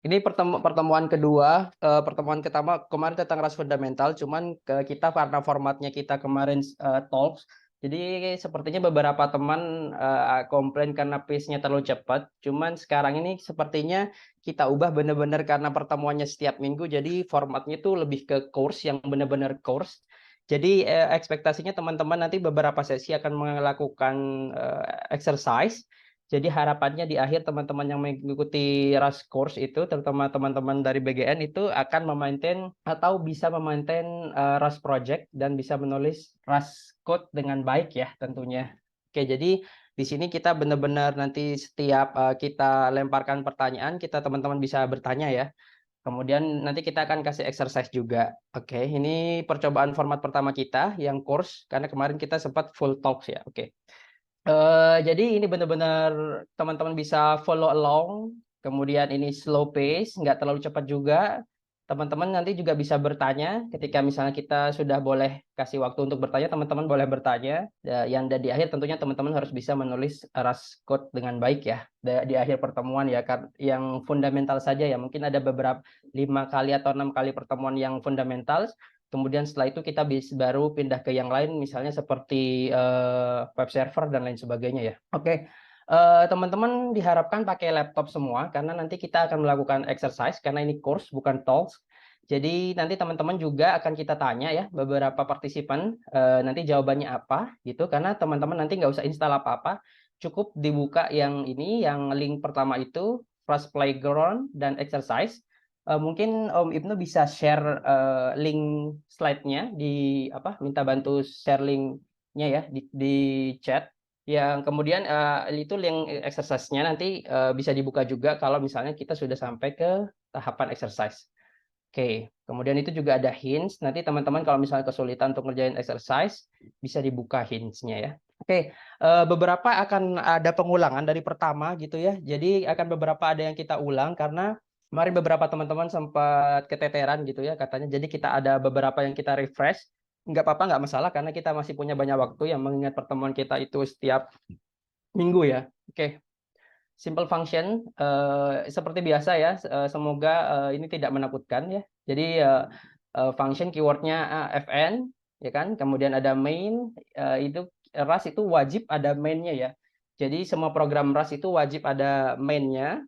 Ini pertemuan kedua, pertemuan pertama kemarin tentang ras fundamental, cuman kita karena formatnya kita kemarin talks, jadi sepertinya beberapa teman komplain karena pace-nya terlalu cepat. Cuman sekarang ini sepertinya kita ubah benar-benar karena pertemuannya setiap minggu, jadi formatnya itu lebih ke course yang benar-benar course. Jadi ekspektasinya teman-teman nanti beberapa sesi akan melakukan exercise. Jadi harapannya di akhir teman-teman yang mengikuti RAS course itu, terutama teman-teman dari BGN itu akan memaintain atau bisa memaintain RAS project dan bisa menulis RAS code dengan baik ya tentunya. Oke, jadi di sini kita benar-benar nanti setiap kita lemparkan pertanyaan, kita teman-teman bisa bertanya ya. Kemudian nanti kita akan kasih exercise juga. Oke, ini percobaan format pertama kita yang course karena kemarin kita sempat full talks ya. Oke. Jadi ini benar-benar teman-teman bisa follow along, kemudian ini slow pace, nggak terlalu cepat juga. Teman-teman nanti juga bisa bertanya ketika misalnya kita sudah boleh kasih waktu untuk bertanya, teman-teman boleh bertanya. Yang di akhir tentunya teman-teman harus bisa menulis RAS code dengan baik ya di akhir pertemuan ya. Yang fundamental saja ya, mungkin ada beberapa 5 kali atau 6 kali pertemuan yang fundamental. Kemudian setelah itu kita baru pindah ke yang lain, misalnya seperti web server dan lain sebagainya ya. Oke, teman-teman diharapkan pakai laptop semua karena nanti kita akan melakukan exercise karena ini course bukan talks. Jadi nanti teman-teman juga akan kita tanya ya beberapa partisipan nanti jawabannya apa gitu karena teman-teman nanti nggak usah install apa-apa, cukup dibuka yang ini yang link pertama itu Flash Playground dan exercise. Mungkin Om Ibnu bisa share link slide-nya di apa? Minta bantu share link-nya ya di chat. Yang kemudian itu link exercise-nya nanti bisa dibuka juga kalau misalnya kita sudah sampai ke tahapan exercise. Oke, kemudian itu juga ada hints. Nanti teman-teman kalau misalnya kesulitan untuk ngerjain exercise, bisa dibuka hints-nya ya. Oke, beberapa akan ada pengulangan dari pertama gitu ya. Jadi akan beberapa ada yang kita ulang karena kemarin beberapa teman-teman sempat keteteran gitu ya katanya. Jadi kita ada beberapa yang kita refresh. Nggak apa-apa, nggak masalah karena kita masih punya banyak waktu yang mengingat pertemuan kita itu setiap minggu ya. Oke, simple function seperti biasa ya. Semoga ini tidak menakutkan ya. Jadi function keywordnya fn ya kan. Kemudian ada main, itu RAS itu wajib ada mainnya ya. Jadi semua program RAS itu wajib ada mainnya.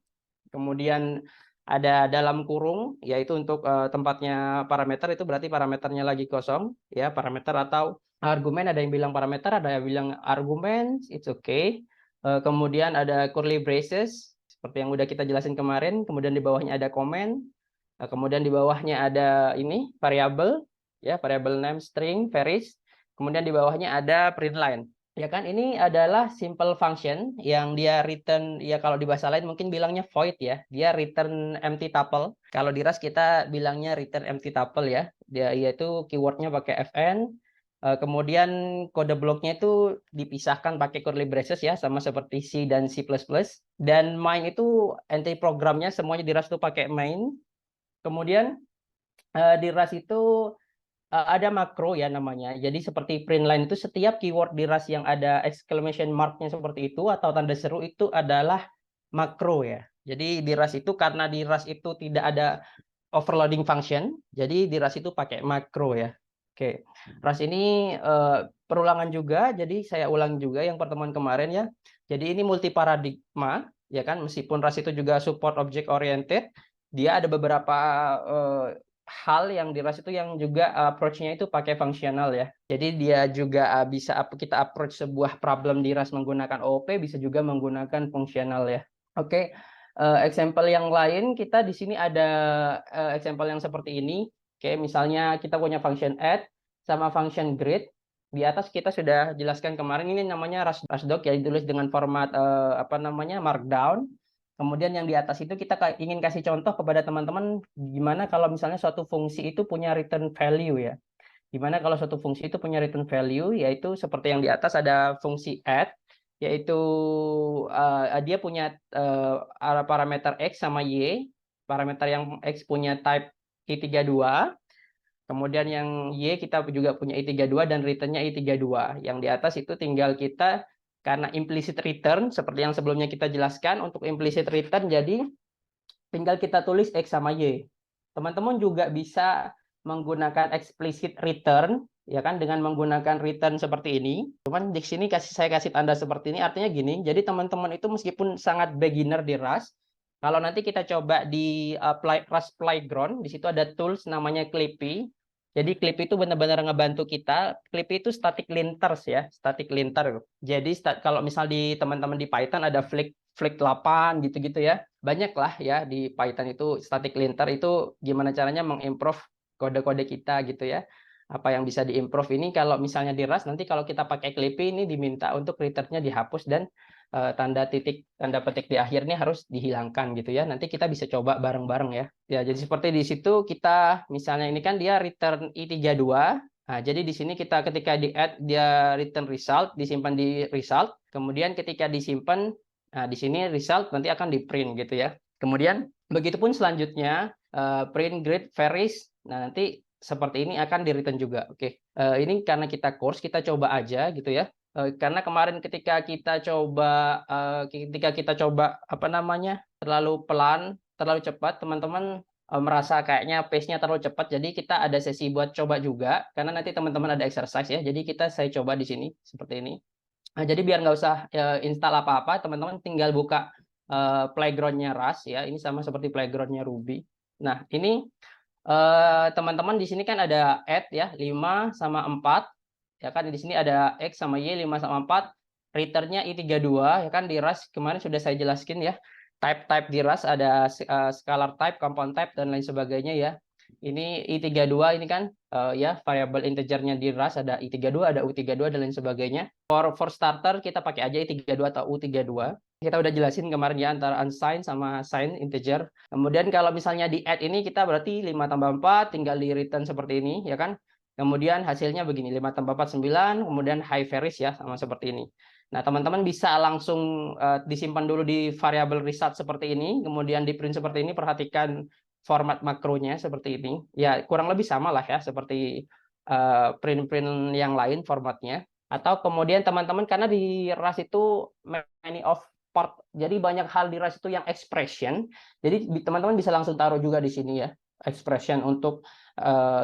Kemudian ada dalam kurung, yaitu untuk tempatnya parameter itu berarti parameternya lagi kosong ya, parameter atau argumen. Ada yang bilang parameter, ada yang bilang argumen, it's okay. Kemudian ada curly braces seperti yang udah kita jelasin kemarin. Kemudian di bawahnya ada comment. Kemudian di bawahnya ada ini variable ya, variable name string varies. Kemudian di bawahnya ada print line. Ya kan, ini adalah simple function yang dia return, ya kalau di bahasa lain mungkin bilangnya void ya. Dia return empty tuple. Kalau di Rust kita bilangnya return empty tuple ya. Dia yaitu keywordnya pakai fn. Kemudian kode bloknya itu dipisahkan pakai curly braces ya, sama seperti C dan C++. Dan main itu entry programnya semuanya di Rust itu pakai main. Kemudian di Rust itu ada makro ya namanya. Jadi seperti print line itu setiap keyword di Rust yang ada exclamation mark-nya seperti itu atau tanda seru itu adalah makro ya. Jadi di Rust itu karena di Rust itu tidak ada overloading function, jadi di Rust itu pakai makro ya. Oke, Rust ini perulangan juga, jadi saya ulang juga yang pertemuan kemarin ya. Jadi ini multi paradigma ya kan, meskipun Rust itu juga support object oriented, dia ada beberapa hal yang di Rust itu yang juga approach-nya itu pakai fungsional ya. Jadi dia juga bisa kita approach sebuah problem di Rust menggunakan OOP, bisa juga menggunakan fungsional ya. Oke, example yang lain kita di sini ada example yang seperti ini. Oke, misalnya kita punya function add sama function greet. Di atas kita sudah jelaskan kemarin, ini namanya Rustdoc ya, ditulis dengan format apa namanya markdown. Kemudian yang di atas itu kita ingin kasih contoh kepada teman-teman gimana kalau misalnya suatu fungsi itu punya return value ya. Gimana kalau suatu fungsi itu punya return value, yaitu seperti yang di atas ada fungsi add, yaitu dia punya parameter X sama Y. Parameter yang X punya type i32, kemudian yang Y kita juga punya i32 dan returnnya i32. Yang di atas itu tinggal kita, karena implicit return seperti yang sebelumnya kita jelaskan, untuk implicit return jadi tinggal kita tulis X sama Y. Teman-teman juga bisa menggunakan explicit return, ya kan, dengan menggunakan return seperti ini. Cuman di sini saya kasih tanda seperti ini, artinya gini. Jadi teman-teman itu meskipun sangat beginner di Rust, kalau nanti kita coba di Rust Playground, di situ ada tools namanya Clippy. Jadi Clippy itu benar-benar ngebantu kita. Clippy itu static linters ya, static linter. Jadi kalau misal di teman-teman di Python ada flick 8 gitu-gitu ya. Banyak lah ya di Python itu static linter itu gimana caranya mengimprove kode-kode kita gitu ya. Apa yang bisa diimprove ini kalau misalnya di Rust nanti kalau kita pakai Clippy ini diminta untuk returnnya dihapus dan tanda petik di akhirnya harus dihilangkan gitu ya. Nanti kita bisa coba bareng-bareng ya. Ya, jadi seperti di situ kita misalnya ini kan dia return i32. Nah, jadi di sini kita ketika di add dia return result, disimpan di result, kemudian ketika disimpan nah di sini result nanti akan di print gitu ya. Kemudian begitupun selanjutnya print grid varies. Nah, nanti seperti ini akan di return juga. Oke. Ini karena kita course kita coba aja gitu ya. Karena kemarin ketika kita coba apa namanya terlalu pelan, terlalu cepat, teman-teman merasa kayaknya pace-nya terlalu cepat. Jadi kita ada sesi buat coba juga karena nanti teman-teman ada exercise ya. Jadi saya coba di sini seperti ini. Nah, jadi biar nggak usah install apa-apa, teman-teman tinggal buka playground-nya Rust ya. Ini sama seperti playground-nya Ruby. Nah, ini teman-teman di sini kan ada add ya 5 sama 4. Ya kan di sini ada X sama Y 5 sama 4, return-nya i32 ya kan di Rust kemarin sudah saya jelaskan ya. Type di Rust ada scalar type, compound type dan lain sebagainya ya. Ini i32 ini kan ya variable integernya di Rust ada i32, ada u32 dan lain sebagainya. For starter kita pakai aja i32 atau u32. Kita udah jelasin kemarin ya antara unsigned sama signed integer. Kemudian kalau misalnya di add ini kita berarti 5 tambah 4 tinggal di return seperti ini ya kan. Kemudian hasilnya begini, 5 tambah 4, 9, kemudian high varies ya, sama seperti ini. Nah, teman-teman bisa langsung disimpan dulu di variable result seperti ini, kemudian di print seperti ini, perhatikan format makronya seperti ini. Ya, kurang lebih sama lah ya, seperti print-print yang lain formatnya. Atau kemudian teman-teman, karena di Rust itu many of part, jadi banyak hal di Rust itu yang expression, jadi teman-teman bisa langsung taruh juga di sini ya, expression untuk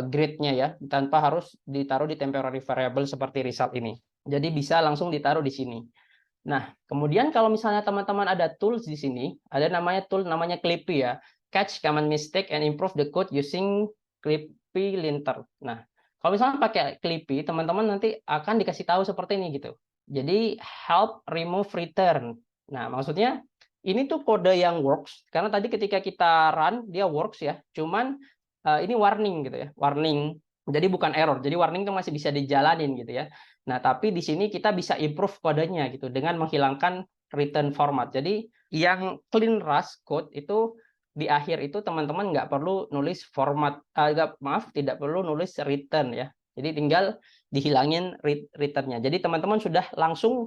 grade-nya ya, tanpa harus ditaruh di temporary variable seperti result ini. Jadi bisa langsung ditaruh di sini. Nah, kemudian kalau misalnya teman-teman ada tools di sini, ada namanya Clippy ya, catch common mistake and improve the code using Clippy linter. Nah, kalau misalnya pakai Clippy, teman-teman nanti akan dikasih tahu seperti ini gitu. Jadi help remove return. Nah, maksudnya ini tuh kode yang works karena tadi ketika kita run dia works ya, cuman ini warning gitu ya, warning. Jadi bukan error. Jadi warning itu masih bisa dijalanin gitu ya. Nah, tapi di sini kita bisa improve kodenya gitu dengan menghilangkan return format. Jadi yang clean Rust code itu di akhir itu teman-teman nggak perlu nulis format, tidak perlu nulis return ya. Jadi tinggal dihilangin return-nya. Jadi teman-teman sudah langsung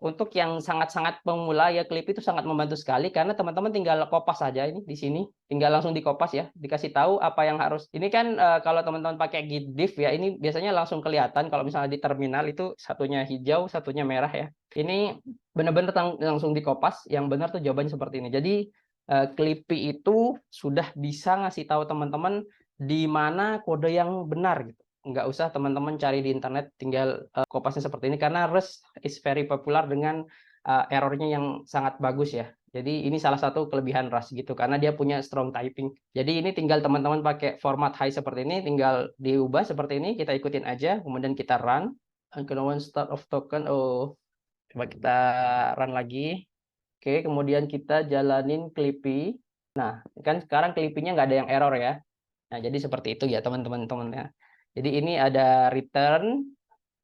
untuk yang sangat-sangat pemula ya Clippy itu sangat membantu sekali karena teman-teman tinggal kopas saja ini di sini, tinggal langsung dikopas ya, dikasih tahu apa yang harus. Ini kan kalau teman-teman pakai git diff ya, ini biasanya langsung kelihatan kalau misalnya di terminal itu satunya hijau, satunya merah ya. Ini benar-benar langsung dikopas, yang benar tuh jawabannya seperti ini. Jadi Clippy itu sudah bisa ngasih tahu teman-teman di mana kode yang benar gitu. Nggak usah teman-teman cari di internet, tinggal kopasnya seperti ini karena Rust is very popular dengan errornya yang sangat bagus ya. Jadi ini salah satu kelebihan Rust gitu karena dia punya strong typing. Jadi ini tinggal teman-teman pakai format high seperti ini, tinggal diubah seperti ini, kita ikutin aja, kemudian kita run. Unknown start of token. Oh, coba kita run lagi. Oke, kemudian kita jalanin Clippy. Nah, kan sekarang Clippy-nya nggak ada yang error ya. Nah, jadi seperti itu ya teman-teman ya. Jadi ini ada return,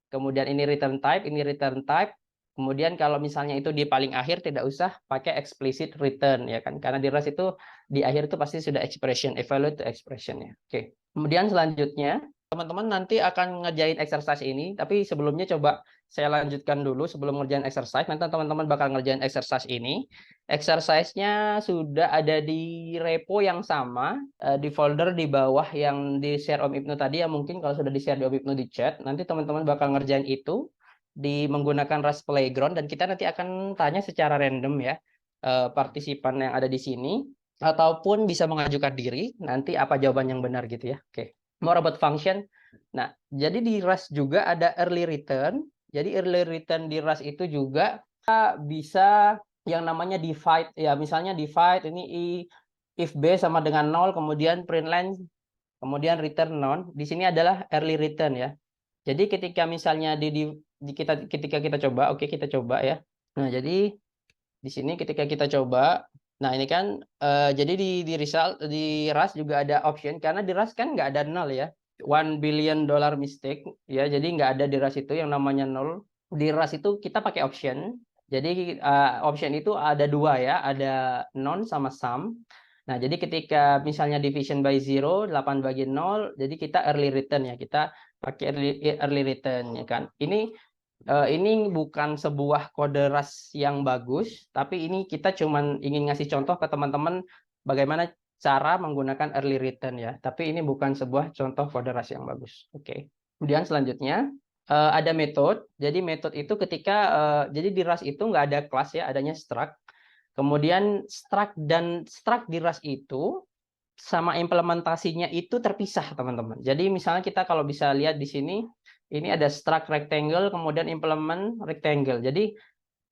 kemudian ini return type, kemudian kalau misalnya itu di paling akhir tidak usah pakai explicit return ya kan, karena di Rust itu di akhir itu pasti sudah expression, evaluate to expression ya. Oke. Kemudian selanjutnya teman-teman nanti akan ngerjain exercise ini, tapi sebelumnya coba saya lanjutkan dulu sebelum ngerjain exercise. Nanti teman-teman bakal ngerjain exercise ini. Exercise-nya sudah ada di repo yang sama, di folder di bawah yang di share Om Ibnu tadi ya, mungkin kalau sudah di share di Om Ibnu di chat, nanti teman-teman bakal ngerjain itu di menggunakan Rust Playground dan kita nanti akan tanya secara random ya partisipan yang ada di sini. ataupun bisa mengajukan diri. Nanti apa jawaban yang benar gitu ya. Oke. More about function. Nah, jadi di Rust juga ada early return. Jadi early return di Rust itu juga bisa yang namanya divide ya, misalnya divide ini if b sama dengan 0, kemudian println, kemudian return none. Di sini adalah early return ya. Jadi ketika misalnya ketika kita coba, oke kita coba ya. Nah, jadi di sini ketika kita coba, nah ini kan jadi di result di Rust juga ada option, karena di Rust kan nggak ada nol ya. $1 billion mistake ya, jadi nggak ada di Rust itu yang namanya nol. Di Rust itu kita pakai option. Jadi option itu ada dua ya, ada non sama sum. Nah, jadi ketika misalnya division by 0, 8 bagi 0, jadi kita early return ya, kita pakai early return ya kan. Ini bukan sebuah kode Rust yang bagus, tapi ini kita cuman ingin ngasih contoh ke teman-teman bagaimana cara menggunakan early return ya. Tapi ini bukan sebuah contoh kode Rust yang bagus. Oke. Kemudian selanjutnya ada metode. Jadi metode itu ketika jadi di Rust itu nggak ada kelas ya, adanya struct. Kemudian struct di Rust itu sama implementasinya itu terpisah, teman-teman. Jadi misalnya kita kalau bisa lihat di sini, ini ada struct rectangle, kemudian implement rectangle. Jadi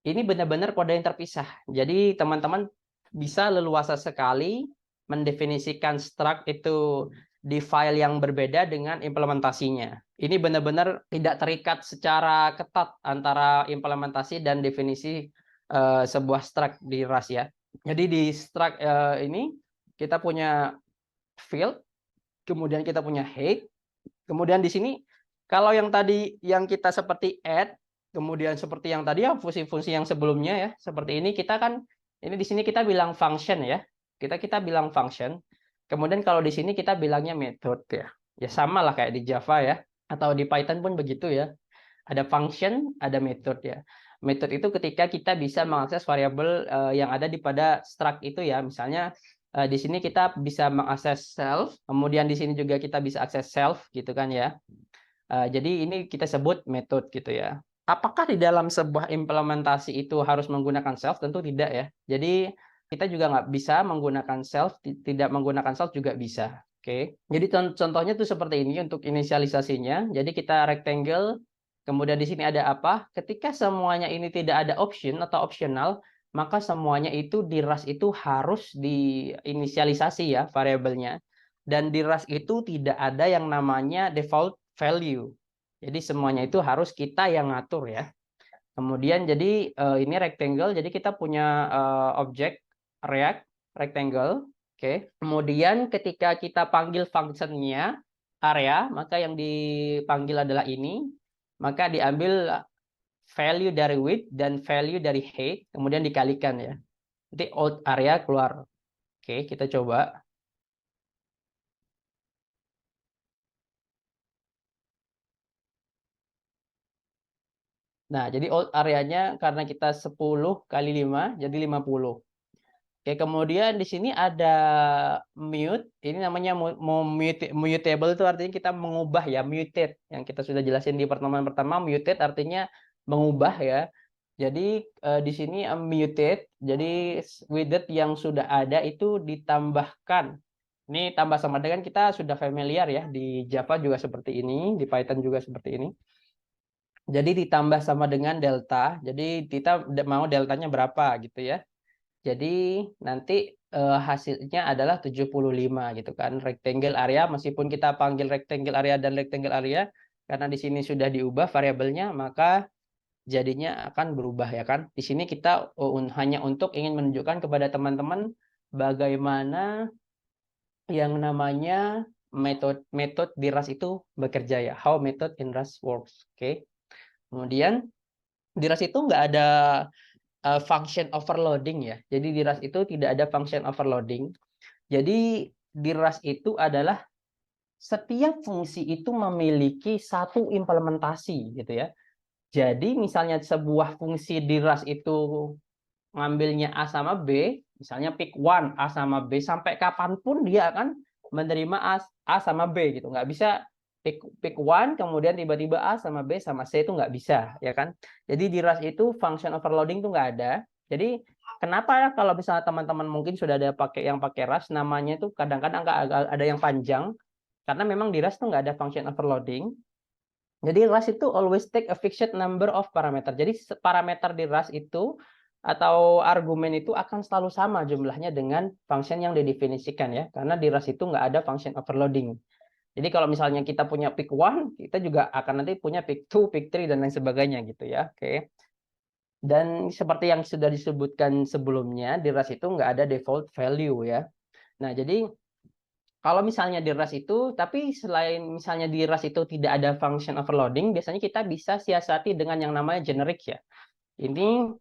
ini benar-benar kode yang terpisah. Jadi teman-teman bisa leluasa sekali mendefinisikan struct itu di file yang berbeda dengan implementasinya. Ini benar-benar tidak terikat secara ketat antara implementasi dan definisi sebuah struct di Rust ya. Jadi di struct ini kita punya field, kemudian kita punya head, kemudian di sini kalau yang tadi yang kita seperti add, kemudian seperti yang tadi ya fungsi-fungsi yang sebelumnya ya, seperti ini kita kan ini di sini kita bilang function ya. Kita bilang function. Kemudian kalau di sini kita bilangnya method ya. Ya sama lah kayak di Java ya, atau di Python pun begitu ya. Ada function, ada method ya. Method itu ketika kita bisa mengakses variabel yang ada di pada struct itu ya. Misalnya di sini kita bisa mengakses self, kemudian di sini juga kita bisa akses self gitu kan ya. Jadi ini kita sebut metode gitu ya. Apakah di dalam sebuah implementasi itu harus menggunakan self? Tentu tidak ya. Jadi kita juga nggak bisa menggunakan self, tidak menggunakan self juga bisa. Oke. Jadi contohnya tuh seperti ini untuk inisialisasinya. Jadi kita rectangle, kemudian di sini ada apa? Ketika semuanya ini tidak ada option atau optional, maka semuanya itu di Rust itu harus diinisialisasi ya variabelnya. Dan di Rust itu tidak ada yang namanya default value. Jadi semuanya itu harus kita yang ngatur ya. Kemudian jadi ini rectangle, jadi kita punya objek React rectangle. Oke. Kemudian ketika kita panggil fungsinya area, maka yang dipanggil adalah ini. Maka diambil value dari width dan value dari height, kemudian dikalikan ya. Nanti out area keluar. Oke, kita coba. Nah, jadi out areanya karena kita 10 kali 5, jadi 50. Oke, kemudian di sini ada mute. Ini namanya mutable, itu artinya kita mengubah ya, mutate. Yang kita sudah jelasin di pertemuan pertama, mutate artinya mengubah ya. Jadi di sini mutate, jadi widget yang sudah ada itu ditambahkan. Ini tambah sama dengan kita sudah familiar ya, di Java juga seperti ini, di Python juga seperti ini. Jadi ditambah sama dengan delta. Jadi kita mau deltanya berapa gitu ya. Jadi nanti hasilnya adalah 75 gitu kan. Rectangle area, meskipun kita panggil rectangle area dan rectangle area, karena di sini sudah diubah variabelnya, maka jadinya akan berubah ya kan. Di sini kita hanya untuk ingin menunjukkan kepada teman-teman bagaimana yang namanya metode di Rust itu bekerja ya. How method in Rust works. Oke. Kemudian di Rust itu nggak ada function overloading ya. Jadi di Rust itu tidak ada function overloading. Jadi di Rust itu adalah setiap fungsi itu memiliki satu implementasi gitu ya. Jadi misalnya sebuah fungsi di Rust itu ngambilnya A sama B, misalnya pick one A sama B, sampai kapanpun dia akan menerima A sama B gitu. Nggak bisa pick one kemudian tiba-tiba A sama B sama C, itu nggak bisa ya kan. Jadi di Rust itu function overloading itu nggak ada. Jadi Kenapa kalau misalnya teman-teman mungkin sudah ada yang pakai Rust, namanya itu kadang-kadang ada yang panjang, karena memang di Rust tuh nggak ada function overloading. Jadi Rust itu always take a fixed number of parameter. Jadi parameter di Rust itu atau argumen itu akan selalu sama jumlahnya dengan function yang didefinisikan ya. Karena di Rust itu nggak ada function overloading. Jadi kalau misalnya kita punya pick 1, kita juga akan nanti punya pick 2, pick 3, dan lain sebagainya gitu ya. Oke. Dan seperti yang sudah disebutkan sebelumnya, di Rust itu nggak ada default value ya. Nah, jadi kalau misalnya di Rust itu, tapi selain misalnya di Rust itu tidak ada function overloading, biasanya kita bisa siasati dengan yang namanya generic ya. Ini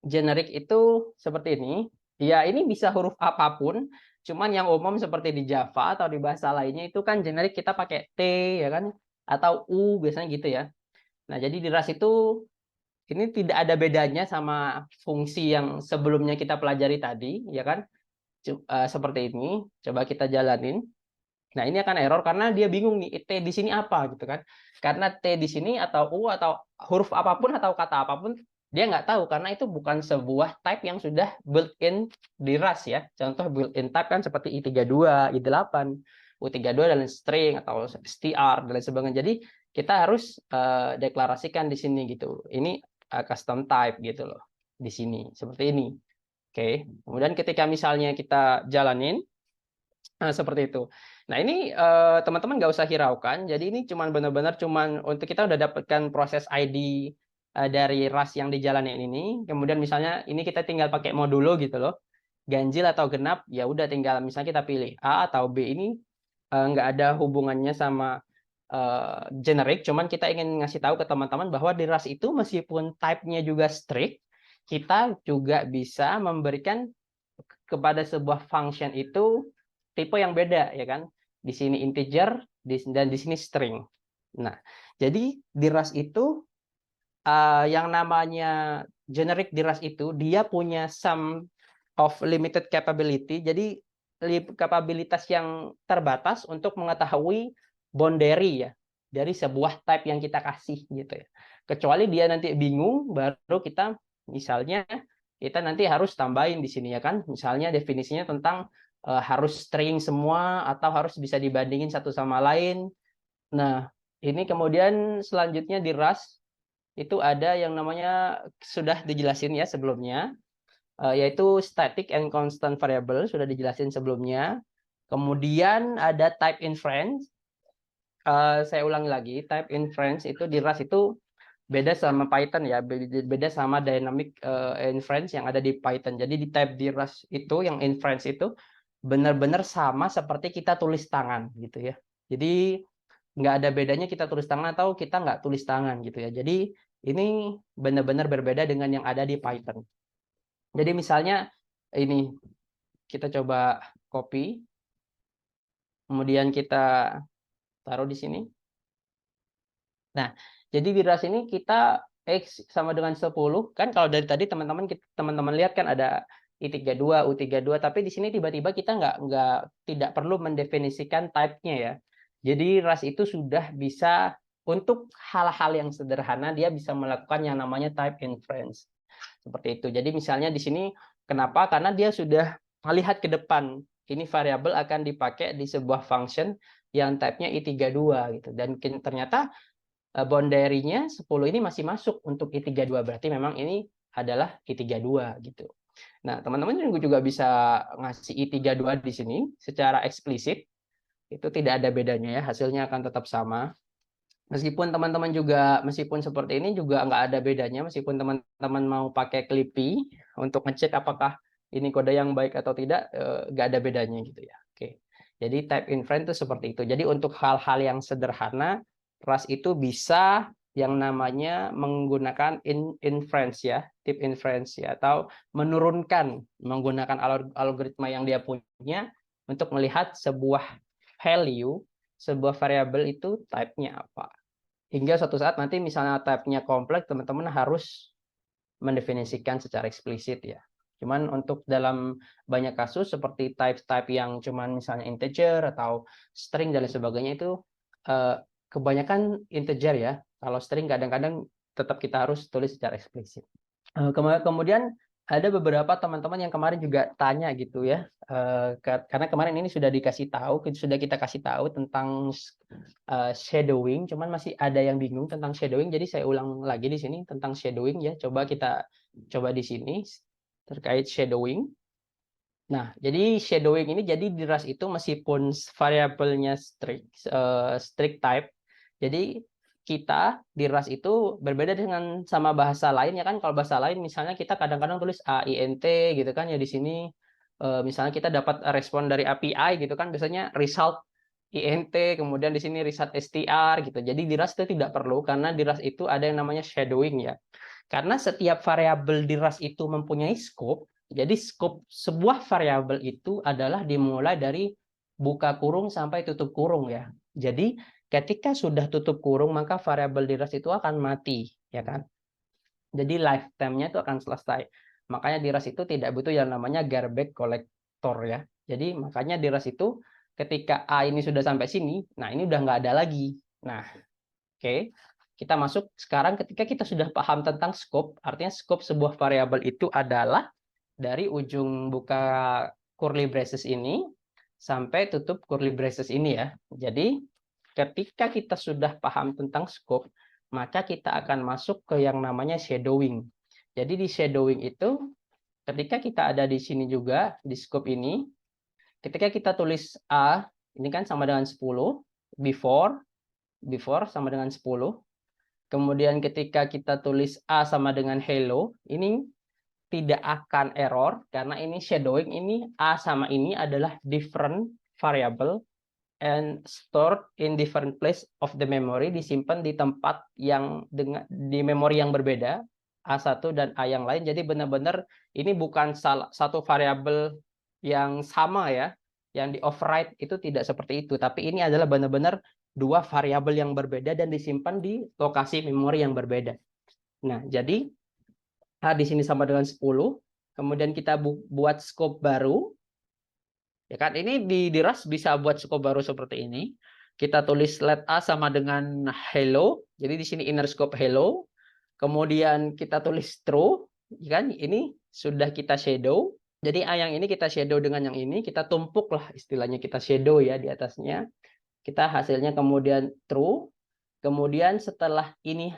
generic itu seperti ini. Ya, ini bisa huruf apapun, cuman yang umum seperti di Java atau di bahasa lainnya itu kan generic kita pakai T ya kan, atau U biasanya gitu ya. Nah, jadi di Rust itu ini tidak ada bedanya sama fungsi yang sebelumnya kita pelajari tadi, ya kan? Seperti ini. Coba kita jalanin. Nah, ini akan error karena dia bingung nih, T di sini apa gitu kan. Karena T di sini atau U atau huruf apapun atau kata apapun, dia nggak tahu karena itu bukan sebuah type yang sudah built-in di Rust ya. Contoh built-in type kan seperti I32, I8, U32 dan string atau str dan lain sebagainya. Jadi kita harus deklarasikan di sini gitu. Ini custom type gitu loh di sini seperti ini. Oke. Kemudian ketika misalnya kita jalanin seperti itu. Nah, ini teman-teman nggak usah hiraukan. Jadi ini cuman benar-benar cuman untuk kita udah dapatkan proses ID dari Rust yang dijalanin ini. Kemudian misalnya ini kita tinggal pakai modulo gitu loh. Ganjil atau genap, ya udah tinggal misalnya kita pilih A atau B. Ini nggak ada hubungannya sama generic, cuman kita ingin ngasih tahu ke teman-teman bahwa di Rust itu meskipun type-nya juga strict, kita juga bisa memberikan kepada sebuah function itu tipe yang beda ya kan. Di sini integer dan di sini string. Nah, jadi di Rust itu yang namanya generic di Rust itu dia punya sum of limited capability. Jadi kapabilitas yang terbatas untuk mengetahui boundary ya dari sebuah type yang kita kasih gitu ya. Kecuali dia nanti bingung, baru kita misalnya kita nanti harus tambahin di sini ya kan. Misalnya definisinya tentang harus string semua atau harus bisa dibandingin satu sama lain. Nah, ini kemudian selanjutnya di Rust itu ada yang namanya sudah dijelasin ya sebelumnya, yaitu static and constant variable sudah dijelasin sebelumnya. Kemudian ada type inference. Saya ulangi lagi, type inference itu di Rust itu beda sama Python ya, beda sama dynamic inference yang ada di Python. Jadi di type di Rust itu yang inference itu benar-benar sama seperti kita tulis tangan gitu ya. Jadi nggak ada bedanya kita tulis tangan atau kita nggak tulis tangan gitu ya. Jadi ini benar-benar berbeda dengan yang ada di Python. Jadi misalnya ini kita coba copy, kemudian kita taruh di sini. Nah, jadi di Rust ini kita X sama dengan 10, kan kalau dari tadi teman-teman lihat kan ada I32, U32, tapi di sini tiba-tiba kita tidak perlu mendefinisikan type-nya ya. Jadi Rust itu sudah bisa untuk hal-hal yang sederhana dia bisa melakukan yang namanya type inference. Seperti itu. Jadi misalnya di sini kenapa? Karena dia sudah melihat ke depan. Ini variabel akan dipakai di sebuah function yang type-nya I32 gitu. Dan ternyata boundary-nya 10 ini masih masuk untuk I32. Berarti memang ini adalah I32 gitu. Nah, teman-teman juga bisa ngasih I32 di sini secara eksplisit. Itu tidak ada bedanya ya, hasilnya akan tetap sama. Meskipun seperti ini juga nggak ada bedanya, meskipun teman-teman mau pakai Clippy untuk ngecek apakah ini kode yang baik atau tidak, nggak ada bedanya gitu ya. Oke. Jadi type inference itu seperti itu. Jadi untuk hal-hal yang sederhana, Rust itu bisa yang namanya menggunakan inference ya, tip inference ya, atau menurunkan menggunakan algoritma yang dia punya untuk melihat sebuah value, sebuah variabel itu type-nya apa. Hingga suatu saat nanti misalnya type-nya kompleks, teman-teman harus mendefinisikan secara eksplisit ya. Cuman untuk dalam banyak kasus seperti type-type yang cuman misalnya integer atau string dan lain sebagainya itu kebanyakan integer ya. Kalau string kadang-kadang tetap kita harus tulis secara eksplisit. Kemudian ada beberapa teman-teman yang kemarin juga tanya gitu ya, karena kemarin ini sudah dikasih tahu, sudah kita kasih tahu tentang shadowing, cuman masih ada yang bingung tentang shadowing, jadi saya ulang lagi di sini tentang shadowing ya. Coba kita coba di sini terkait shadowing. Nah, jadi shadowing ini jadi di Rust itu meskipun variabelnya strict type, jadi kita di Rust itu berbeda dengan sama bahasa lain ya kan. Kalau bahasa lain misalnya kita kadang-kadang tulis AINT gitu kan ya, di sini misalnya kita dapat respon dari API gitu kan, biasanya result INT, kemudian di sini result str gitu. Jadi di Rust itu tidak perlu, karena di Rust itu ada yang namanya shadowing ya. Karena setiap variabel di Rust itu mempunyai scope, jadi scope sebuah variabel itu adalah dimulai dari buka kurung sampai tutup kurung ya. Jadi ketika sudah tutup kurung, maka variabel di Rust itu akan mati, ya kan? Jadi lifetime-nya itu akan selesai. Makanya di Rust itu tidak butuh yang namanya garbage collector ya. Jadi makanya di Rust itu ketika A ini sudah sampai sini, nah ini udah nggak ada lagi. Nah, oke. Kita masuk sekarang ketika kita sudah paham tentang scope, artinya scope sebuah variabel itu adalah dari ujung buka curly braces ini sampai tutup curly braces ini ya. Jadi ketika kita sudah paham tentang scope, maka kita akan masuk ke yang namanya shadowing. Jadi di shadowing itu ketika kita ada di sini juga di scope ini, ketika kita tulis A, ini kan sama dengan 10, before sama dengan 10. Kemudian ketika kita tulis A sama dengan hello, ini tidak akan error karena ini shadowing, ini A sama ini adalah different variable and stored in different place of the memory, disimpan di tempat yang di memori yang berbeda, A1 dan A yang lain. Jadi benar-benar ini bukan satu variabel yang sama ya, yang di override itu tidak seperti itu, tapi ini adalah benar-benar dua variabel yang berbeda dan disimpan di lokasi memori yang berbeda. Nah, jadi A di sini sama dengan 10, kemudian kita buat scope baru, ya kan? Ini di Rust bisa buat scope baru seperti ini. Kita tulis let A sama dengan hello, jadi di sini inner scope hello, kemudian kita tulis true, ya kan? Ini sudah kita shadow. Jadi A yang ini kita shadow dengan yang ini, kita tumpuk lah istilahnya, kita shadow ya di atasnya. Kita hasilnya kemudian true. Kemudian setelah ini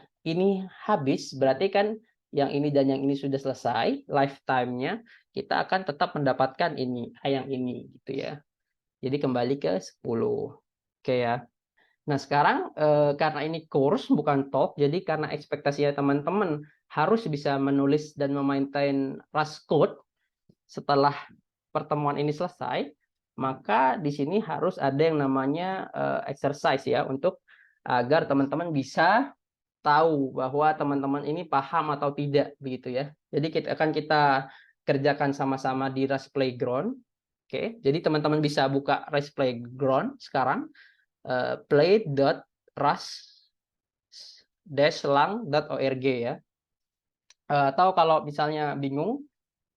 habis, berarti kan yang ini dan yang ini sudah selesai lifetime-nya, kita akan tetap mendapatkan ini, A yang ini gitu ya. Jadi kembali ke 10. Oke ya. Nah, sekarang karena ini course bukan talk, jadi karena ekspektasinya teman-teman harus bisa menulis dan memaintain Rust code setelah pertemuan ini selesai, maka di sini harus ada yang namanya exercise ya, untuk agar teman-teman bisa tahu bahwa teman-teman ini paham atau tidak begitu ya. Jadi kita kerjakan sama-sama di Rust Playground. Oke, jadi teman-teman bisa buka Rust Playground sekarang, play.rust-lang.org ya. Atau kalau misalnya bingung,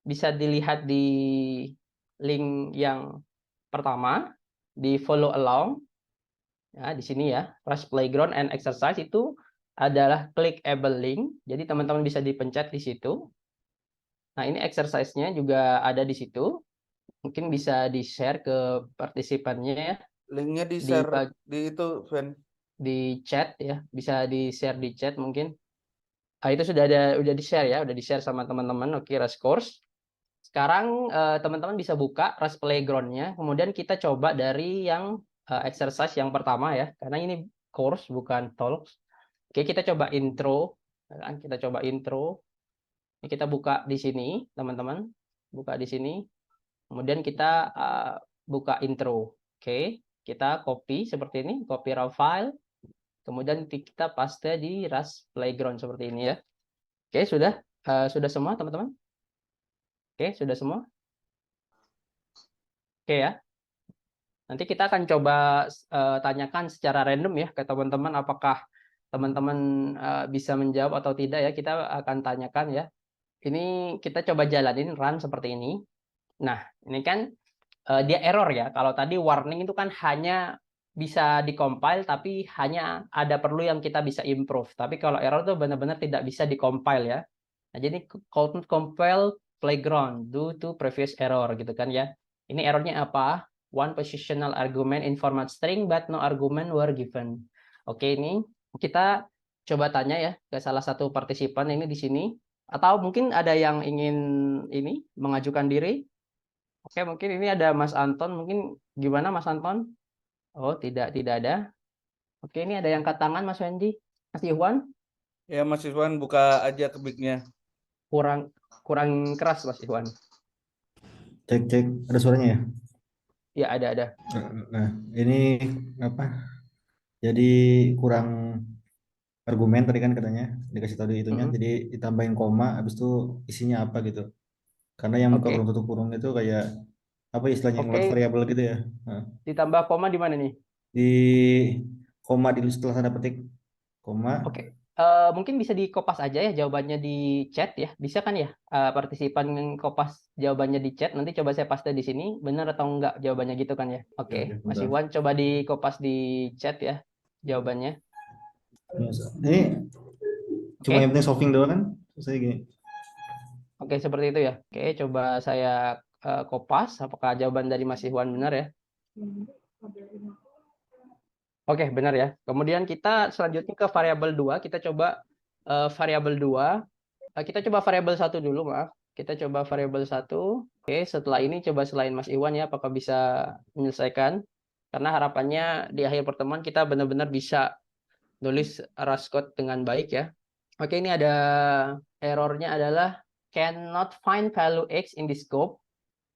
bisa dilihat di link yang pertama, di follow along. Ya, di sini ya, Rust Playground and Exercise itu adalah clickable link. Jadi teman-teman bisa dipencet di situ. Nah, ini exercise-nya juga ada di situ. Mungkin bisa di-share ke partisipannya ya. Linknya di di share di itu, Ven. di chat ya, bisa di-share di chat mungkin. Itu sudah di-share ya, udah di-share sama teman-teman. Oke, Rust Course. Sekarang teman-teman bisa buka Rust Playground-nya. Kemudian kita coba dari yang exercise yang pertama ya, karena ini course bukan talks. Oke, kita coba intro. Kita coba intro. Ini kita buka di sini, teman-teman. Buka di sini. Kemudian kita buka intro. Oke, kita copy seperti ini, copy raw file. Kemudian kita paste di Rust Playground seperti ini ya. Oke, sudah semua, teman-teman? Oke, sudah semua? Oke ya. Nanti kita akan coba tanyakan secara random ya ke teman-teman, apakah teman-teman bisa menjawab atau tidak ya. Kita akan tanyakan ya. Ini kita coba jalanin run seperti ini. Nah, ini kan dia error ya. Kalau tadi warning itu kan hanya bisa dikompil, tapi hanya ada perlu yang kita bisa improve. Tapi kalau error itu benar-benar tidak bisa dikompil ya. Nah, jadi compile playground due to previous error gitu kan ya. Ini errornya apa? One positional argument in format string but no argument were given. Oke, ini kita coba tanya ya ke salah satu partisipan ini di sini. Atau mungkin ada yang ingin ini mengajukan diri. Oke, mungkin ini ada Mas Anton. Mungkin gimana Mas Anton? Oh, tidak ada. Oke, ini ada yang angkat tangan Mas Wendy. Mas Iwan, Ya Mas Iswan buka aja ke mic-nya. kurang keras Mas Iwan. Cek, ada suaranya ya? Ya, ada. Nah, ini apa? Jadi kurang argumen tadi kan katanya dikasih tahu di itunya. Jadi ditambahin koma, habis itu isinya apa gitu. Karena yang buka Oke. kurung tutup kurung itu kayak apa istilahnya yang Oke, variabel gitu ya. Nah, ditambah koma di mana nih? di koma di setelah tanda petik koma. Oke. Mungkin bisa dikopas aja ya jawabannya di chat ya. Bisa kan ya? Partisipan kopas jawabannya di chat. Nanti coba saya paste di sini. Benar atau enggak jawabannya gitu kan ya? Oke. Mas Bentar. Iwan coba dikopas di chat ya jawabannya. Ini cuma Oke. yang penting solving doang kan? Saya gini. Oke, seperti itu ya. Oke, coba saya kopas apakah jawaban dari Mas Iwan benar ya. Oke, benar ya. Kemudian kita selanjutnya ke variabel 2. Kita coba variabel 2. Kita coba variabel 1 dulu, maaf. Kita coba variabel 1. Oke, setelah ini coba selain Mas Iwan ya, apakah bisa menyelesaikan? Karena harapannya di akhir pertemuan kita benar-benar bisa nulis Rust code dengan baik ya. Oke, ini ada errornya adalah cannot find value X in the scope.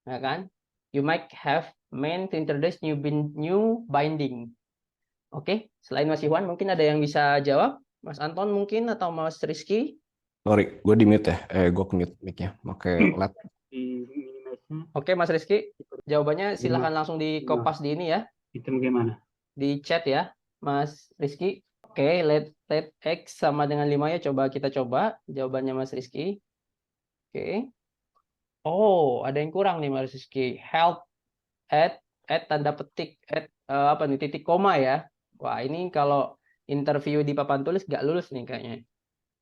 Ya kan? You might have meant to introduce new binding. Oke, selain Mas Iwan, mungkin ada yang bisa jawab? Mas Anton mungkin atau Mas Rizky? Sorry, gue di mute ya. Gue ke mute mic-nya. Pakai lab. Oke, Mas Rizky, jawabannya silahkan langsung di kopas di ini ya. Itu bagaimana? Di chat ya, Mas Rizky. Oke, let X sama dengan 5 ya. Coba kita coba jawabannya Mas Rizky. Oke. Oh, ada yang kurang nih Mas Rizky. Help at tanda petik apa nih titik koma ya. Wah, ini kalau interview di papan tulis nggak lulus nih kayaknya.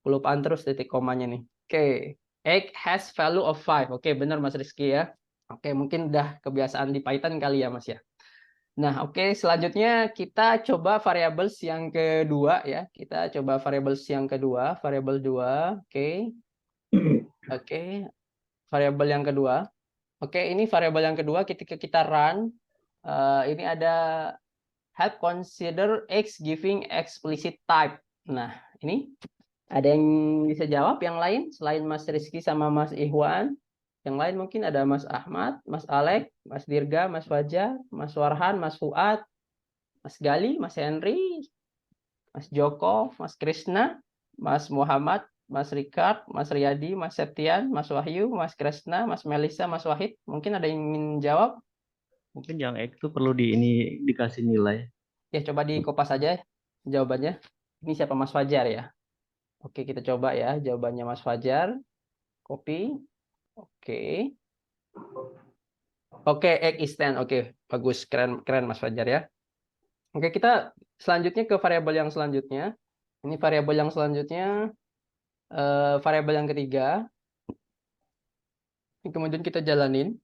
Kelupaan terus titik komanya nih. Oke. X has value of 5. Oke, benar Mas Rizky ya. Oke, mungkin udah kebiasaan di Python kali ya Mas ya. Nah, oke, selanjutnya kita coba variables yang kedua ya. Kita coba variables yang kedua, variabel 2. Oke. Oke. Variabel yang kedua. Oke, ini variabel yang kedua ketika kita run ini ada help consider X giving explicit type. Nah, ini ada yang bisa jawab yang lain selain Mas Rizky sama Mas Ikhwan? Yang lain mungkin ada Mas Ahmad, Mas Alek, Mas Dirga, Mas Fajar, Mas Warhan, Mas Fuad, Mas Gali, Mas Henry, Mas Joko, Mas Krisna, Mas Muhammad, Mas Rikard, Mas Riyadi, Mas Septian, Mas Wahyu, Mas Krisna, Mas Melisa, Mas Wahid. Mungkin ada yang ingin jawab? Mungkin yang X itu perlu dikasih nilai. Ya, coba dikopas aja jawabannya. Ini siapa Mas Fajar ya? Oke, kita coba ya jawabannya Mas Fajar. Copy. Oke. Oke, X is 10. Oke, bagus. Keren Mas Fajar ya. Oke, kita selanjutnya ke variabel yang selanjutnya. Ini variabel yang selanjutnya variabel yang ketiga. Kemudian kita jalanin.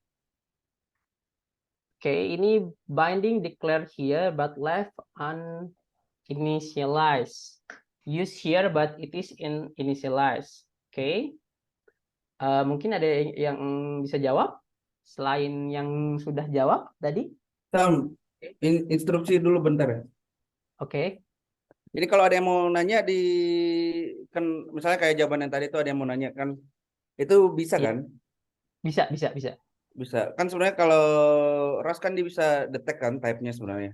Oke, ini binding declared here but left uninitialized. Use here but it is initialized. Oke. Mungkin ada yang bisa jawab selain yang sudah jawab tadi? Instruksi dulu bentar ya. Oke. Jadi kalau ada yang mau nanya kan misalnya kayak jawaban yang tadi itu ada yang mau nanya kan itu bisa Iya. kan? Bisa. Bisa. Kan sebenarnya kalau Rust kan dia bisa detect kan type-nya sebenarnya.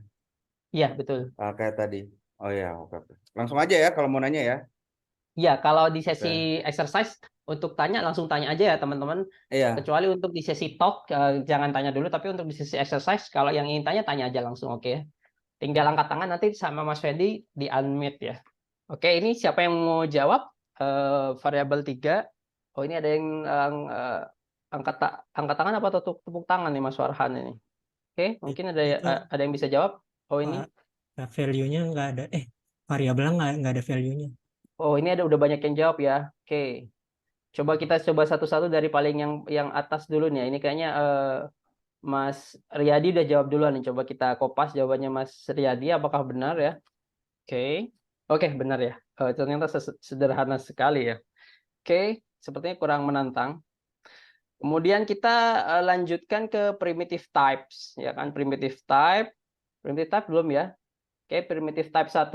Iya, betul. Kayak tadi. Oh ya, oke. Langsung aja ya kalau mau nanya ya. Iya, kalau di sesi exercise untuk tanya langsung tanya aja ya teman-teman. Iya. Kecuali untuk di sesi talk jangan tanya dulu, tapi untuk di sesi exercise kalau yang ingin tanya aja langsung, oke. Tinggal angkat tangan nanti sama Mas Fendi di unmute ya. Oke, ini siapa yang mau jawab variabel 3? Oh, ini ada yang angkat tangan apa tepuk tangan nih Mas Warhan ini. Oke, mungkin ada yang bisa jawab. Oh, ini. Value-nya nggak ada. Variabelnya nggak ada value-nya. Oh, ini udah banyak yang jawab ya. Oke. Coba kita coba satu-satu dari paling yang atas dulu nih. Ini kayaknya Mas Riyadi udah jawab duluan nih. Coba kita kopas jawabannya Mas Riyadi. Apakah benar ya? Oke. Oke, benar ya. Ternyata sederhana sekali ya. Oke, sepertinya kurang menantang. Kemudian kita lanjutkan ke primitive types, ya kan? Primitive type belum ya? Oke, primitive type 1.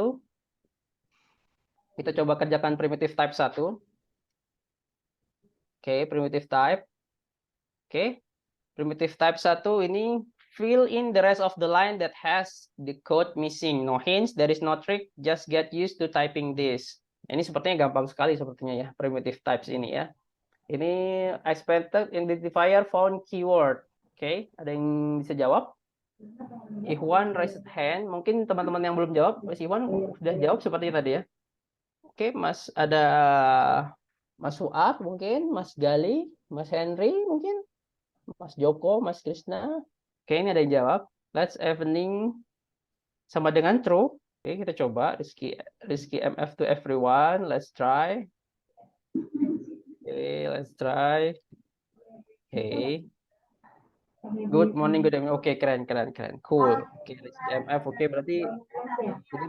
Kita coba kerjakan primitive type 1. Oke, primitive type. Oke, primitive type 1 ini fill in the rest of the line that has the code missing. No hints, there is no trick, just get used to typing this. Ini sepertinya gampang sekali sepertinya ya, primitive types ini ya. Ini expected identifier found keyword. Oke, ada yang bisa jawab? Ikhwan raise hand. Mungkin teman-teman yang belum jawab, Mas Ikhwan sudah jawab seperti tadi ya. Oke, Mas ada Mas Fuad mungkin, Mas Gali, Mas Henry mungkin, Mas Joko, Mas Krisna. Oke, ini ada yang jawab. Let's evening sama dengan true. Oke, kita coba. Rizky MF to everyone. Let's try. Oke, let's try. Oke. Good morning, good evening. Oke, keren. Cool. Oke, Rizky MF. Oke,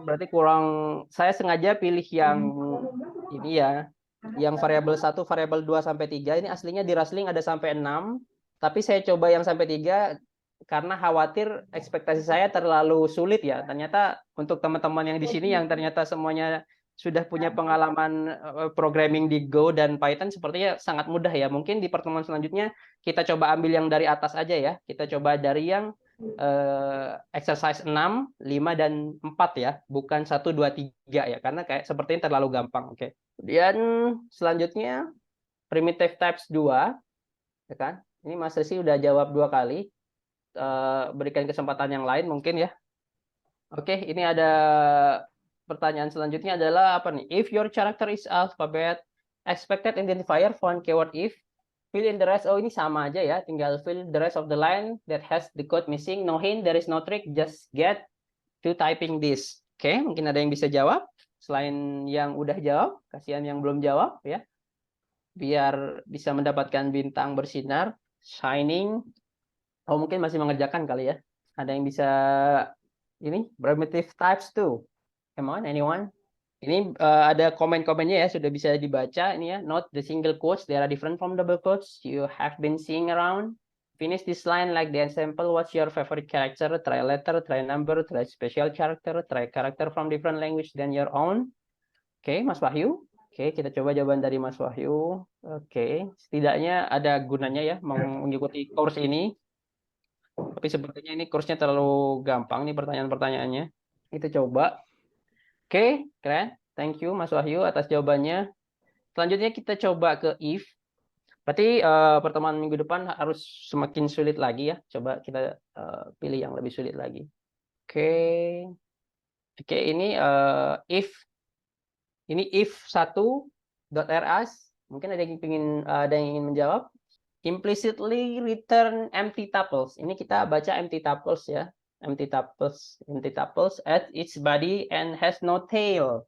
berarti kurang. Saya sengaja pilih yang ini ya. Yang variabel 1, variabel 2 sampai 3 ini aslinya di Rasling ada sampai 6, tapi saya coba yang sampai 3 karena khawatir ekspektasi saya terlalu sulit ya. Ternyata untuk teman-teman yang di sini yang ternyata semuanya sudah punya pengalaman programming di Go dan Python sepertinya sangat mudah ya. Mungkin di pertemuan selanjutnya kita coba ambil yang dari atas aja ya. Kita coba dari yang exercise 6, 5 dan 4 ya, bukan 1 2 3 ya, karena kayak sepertinya terlalu gampang. Oke. Kemudian selanjutnya primitive types 2 ya kan. Ini Mas Resi udah jawab 2 kali. Berikan kesempatan yang lain mungkin ya. Oke, ini ada pertanyaan selanjutnya adalah apa nih? If your character is alphabet, expected identifier found keyword if, fill in the rest. Oh, ini sama aja ya, tinggal fill the rest of the line that has the code missing. No hint, there is no trick, just get to typing this. Oke, mungkin ada yang bisa jawab selain yang udah jawab, kasihan yang belum jawab ya. Biar bisa mendapatkan bintang bersinar, shining. Oh, mungkin masih mengerjakan kali ya. Ada yang bisa ini primitive types tuh. Come on, anyone? Ini ada komen-komennya ya, sudah bisa dibaca ini ya. Note the single quotes, they are different from double quotes you have been seeing around. Finish this line like the example. What's your favorite character? Try letter, try number, try special character, try character from different language than your own. Oke, Mas Wahyu. Oke, kita coba jawaban dari Mas Wahyu. Oke, setidaknya ada gunanya ya mengikuti course ini. Tapi sepertinya ini kursnya terlalu gampang nih pertanyaan-pertanyaannya. Kita coba. Oke, keren. Thank you Mas Wahyu atas jawabannya. Selanjutnya kita coba ke if. Berarti pertemuan minggu depan harus semakin sulit lagi ya. Coba kita pilih yang lebih sulit lagi. Oke. Oke, ini if. Ini if 1.ras. Mungkin ada yang ingin menjawab. Implicitly return empty tuples. Ini kita baca empty tuples ya. Empty tuples at its body and has no tail.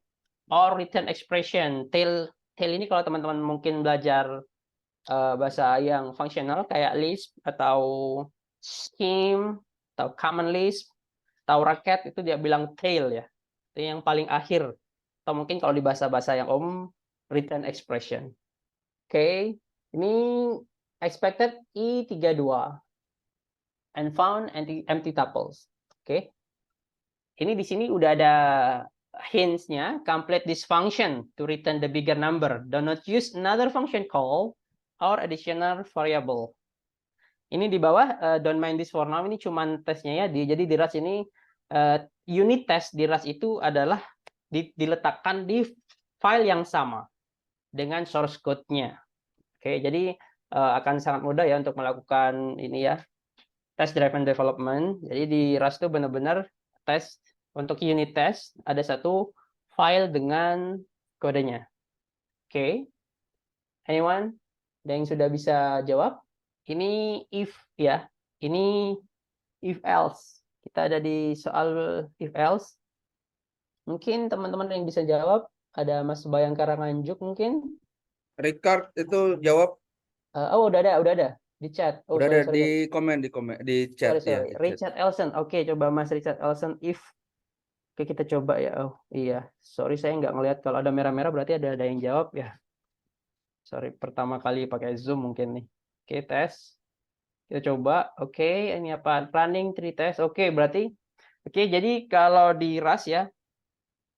Or return expression. Tail ini kalau teman-teman mungkin belajar bahasa yang fungsional kayak Lisp atau Scheme atau Common Lisp atau Racket itu dia bilang tail ya. Itu yang paling akhir. Atau mungkin kalau di bahasa-bahasa yang return expression. Oke. Ini expected I32 and found empty tuples. Oke. Ini di sini udah ada hints-nya. Complete this function to return the bigger number. Do not use another function call or additional variable. Ini di bawah don't mind this for now. Ini cuman tesnya ya. Jadi di RAS ini unit test di RAS itu adalah diletakkan di file yang sama dengan source code-nya. Oke, jadi akan sangat mudah ya untuk melakukan ini ya, test driven development. Jadi di RAS itu benar-benar tes untuk unit test ada satu file dengan kodenya. Oke, anyone? Ada yang sudah bisa jawab? Ini if ya, ini if else. Kita ada di soal if else. Mungkin teman-teman yang bisa jawab ada Mas Bayangkara Nganjuk mungkin. Ricard itu jawab Oh, udah ada di chat. Oh, udah ada sorry. di komen di chat ya. Sorry. Di chat. Richard Elson. Oke, coba Mas Richard Elson if. Oke, kita coba ya. Oh, iya. Sorry, saya nggak ngelihat kalau ada merah-merah berarti ada yang jawab ya. Sorry, pertama kali pakai Zoom mungkin nih. Oke, tes. Kita coba. Oke, ini apa? Running 3 test. Oke, berarti. Oke, jadi kalau di RAS ya,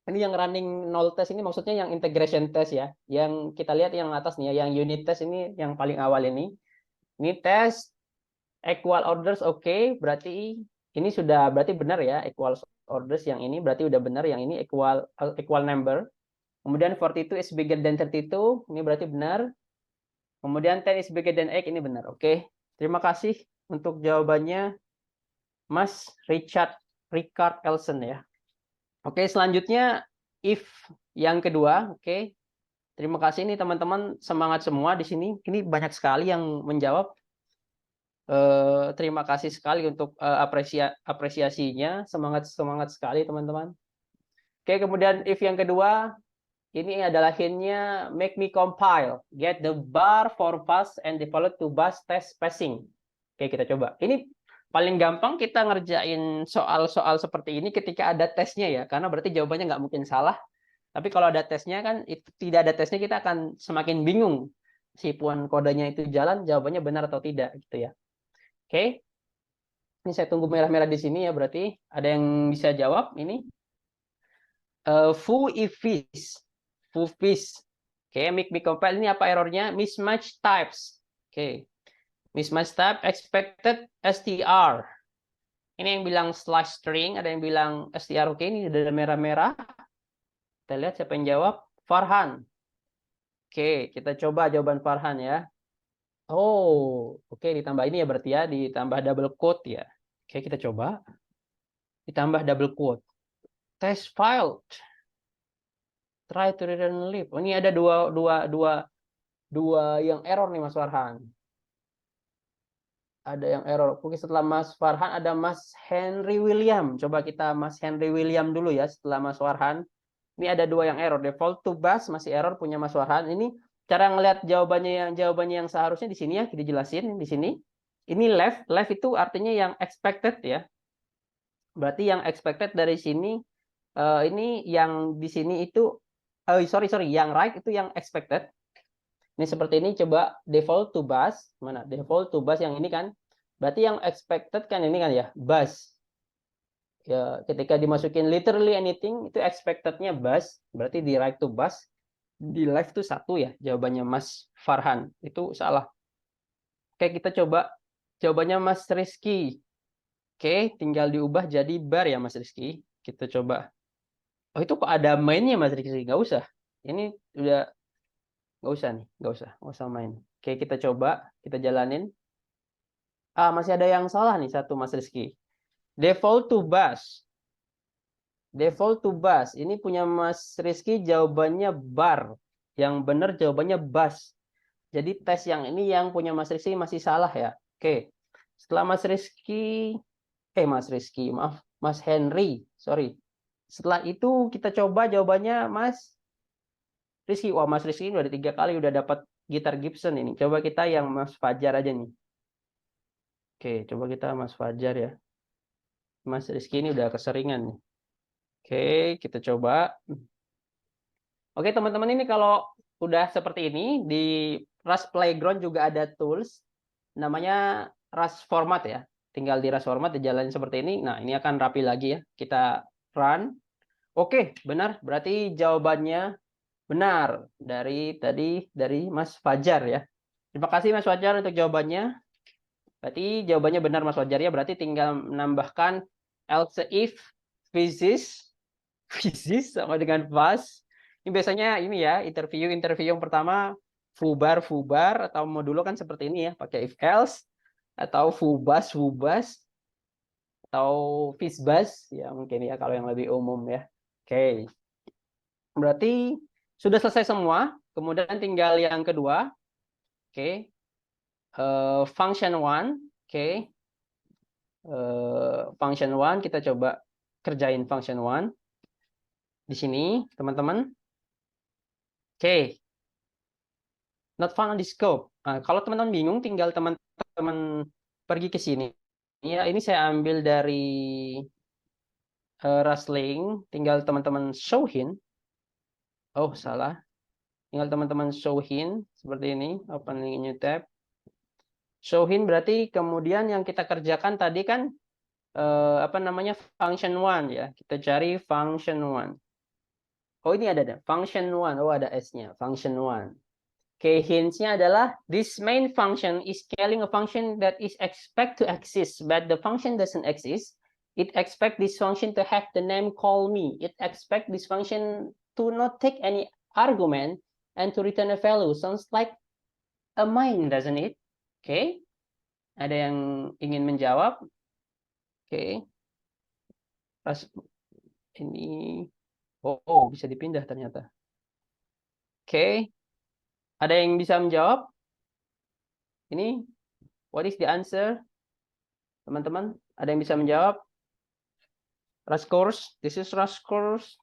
ini yang running 0 test ini maksudnya yang integration test ya. Yang kita lihat yang atas nih ya, yang unit test ini yang paling awal ini. Ini tes equal orders berarti ini sudah berarti benar ya, equal orders yang ini berarti udah benar, yang ini equal number. Kemudian 42 is bigger than 32, ini berarti benar. Kemudian 10 is bigger than 8, ini benar. Oke. Terima kasih untuk jawabannya Mas Ricard Elson ya. Oke, selanjutnya if yang kedua, oke. Terima kasih nih teman-teman, semangat semua di sini. Ini banyak sekali yang menjawab. Terima kasih sekali untuk apresiasinya, semangat sekali teman-teman. Oke, kemudian if yang kedua, ini adalah hintnya make me compile, get the bar for pass and default to bus test passing. Oke, kita coba. Ini paling gampang kita ngerjain soal-soal seperti ini ketika ada tesnya ya, karena berarti jawabannya nggak mungkin salah. Tapi kalau ada tesnya kan, itu tidak ada tesnya kita akan semakin bingung. Meskipun kodenya itu jalan, jawabannya benar atau tidak gitu ya. Oke, ini saya tunggu merah-merah di sini ya, berarti ada yang bisa jawab ini. Foo fish. Oke, make me compile, ini apa errornya? Mismatch types. Oke, mismatch type expected str. Ini yang bilang slash string, ada yang bilang str. Oke, ini ada merah-merah. Kita lihat siapa yang jawab. Farhan. Oke, kita coba jawaban Farhan ya. Oh, oke, ditambah ini ya berarti ya, ditambah double quote ya. Oke, kita coba. Ditambah double quote. Test failed. Try to return leave. Oh, ini ada dua yang error nih Mas Farhan. Ada yang error. Oke, setelah Mas Farhan ada Mas Henry William. Coba kita Mas Henry William dulu ya setelah Mas Farhan. Ini ada dua yang error. Default to bus masih error punya Mas Farhan. Ini cara ngelihat jawabannya yang seharusnya di sini ya, kita jelasin di sini. Ini left itu artinya yang expected ya. Berarti yang expected dari sini ini yang di sini itu sorry, yang right itu yang expected. Ini seperti ini, coba default to bus. Mana? Default to bus yang ini kan. Berarti yang expected kan ini kan ya, bus. Ya, ketika dimasukin literally anything itu expected-nya bus, berarti di right to bus. Di left itu 1 ya, jawabannya Mas Farhan. Itu salah. Oke, kita coba jawabannya Mas Rizky. Oke, tinggal diubah jadi bar ya Mas Rizky. Kita coba. Oh, itu kok ada mainnya Mas Rizky? Nggak usah. Ini udah nggak usah nih, nggak usah main. Oke, kita coba, kita jalanin. Masih ada yang salah nih satu Mas Rizky. Default to bus. Default to bus. Ini punya Mas Rizky jawabannya bar. Yang benar jawabannya bus. Jadi tes yang ini yang punya Mas Rizky masih salah ya. Oke. Setelah Mas Rizky, maaf, Mas Henry, sorry. Setelah itu kita coba jawabannya Mas Rizky. Wah, Mas Rizky udah ada 3 kali udah dapat gitar Gibson ini. Coba kita yang Mas Fajar aja nih. Oke, coba kita Mas Fajar ya. Mas Rizky ini udah keseringan nih. Oke, kita coba. Oke, teman-teman, ini kalau udah seperti ini, di Rust Playground juga ada tools. Namanya Rust Format ya. Tinggal di Rust Format dijalanin seperti ini. Nah, ini akan rapi lagi ya. Kita run. Oke, benar. Berarti jawabannya benar. Dari Mas Fajar ya. Terima kasih Mas Fajar untuk jawabannya. Berarti jawabannya benar Mas Fajar ya. Berarti tinggal menambahkan else if physics sama dengan pas. Ini biasanya ini ya, interview yang pertama fubar atau modulo kan seperti ini ya, pakai if else atau fubas atau fisbas ya mungkin ya kalau yang lebih umum ya. Oke. Berarti sudah selesai semua, kemudian tinggal yang kedua. Oke. Function one, oke. Function one kita coba kerjain function one. Di sini, teman-teman. Oke. not found on the scope. Nah, kalau teman-teman bingung, tinggal teman-teman pergi ke sini. Ya, ini saya ambil dari Rustling, tinggal teman-teman show hint. Oh, salah. Tinggal teman-teman show hint seperti ini, open new tab. Show hint berarti kemudian yang kita kerjakan tadi kan apa namanya function one ya. Kita cari function one. Oh, ini ada function one. Oh, ada S-nya, function one. Oke, hints-nya adalah this main function is calling a function that is expect to exist, but the function doesn't exist. It expect this function to have the name call me. It expect this function to not take any argument and to return a value. Sounds like a main, doesn't it? Oke. Ada yang ingin menjawab? Oke. Pas ini bisa dipindah ternyata. Oke. Ada yang bisa menjawab? Ini what is the answer? Teman-teman, ada yang bisa menjawab? Rush course, this is rush course.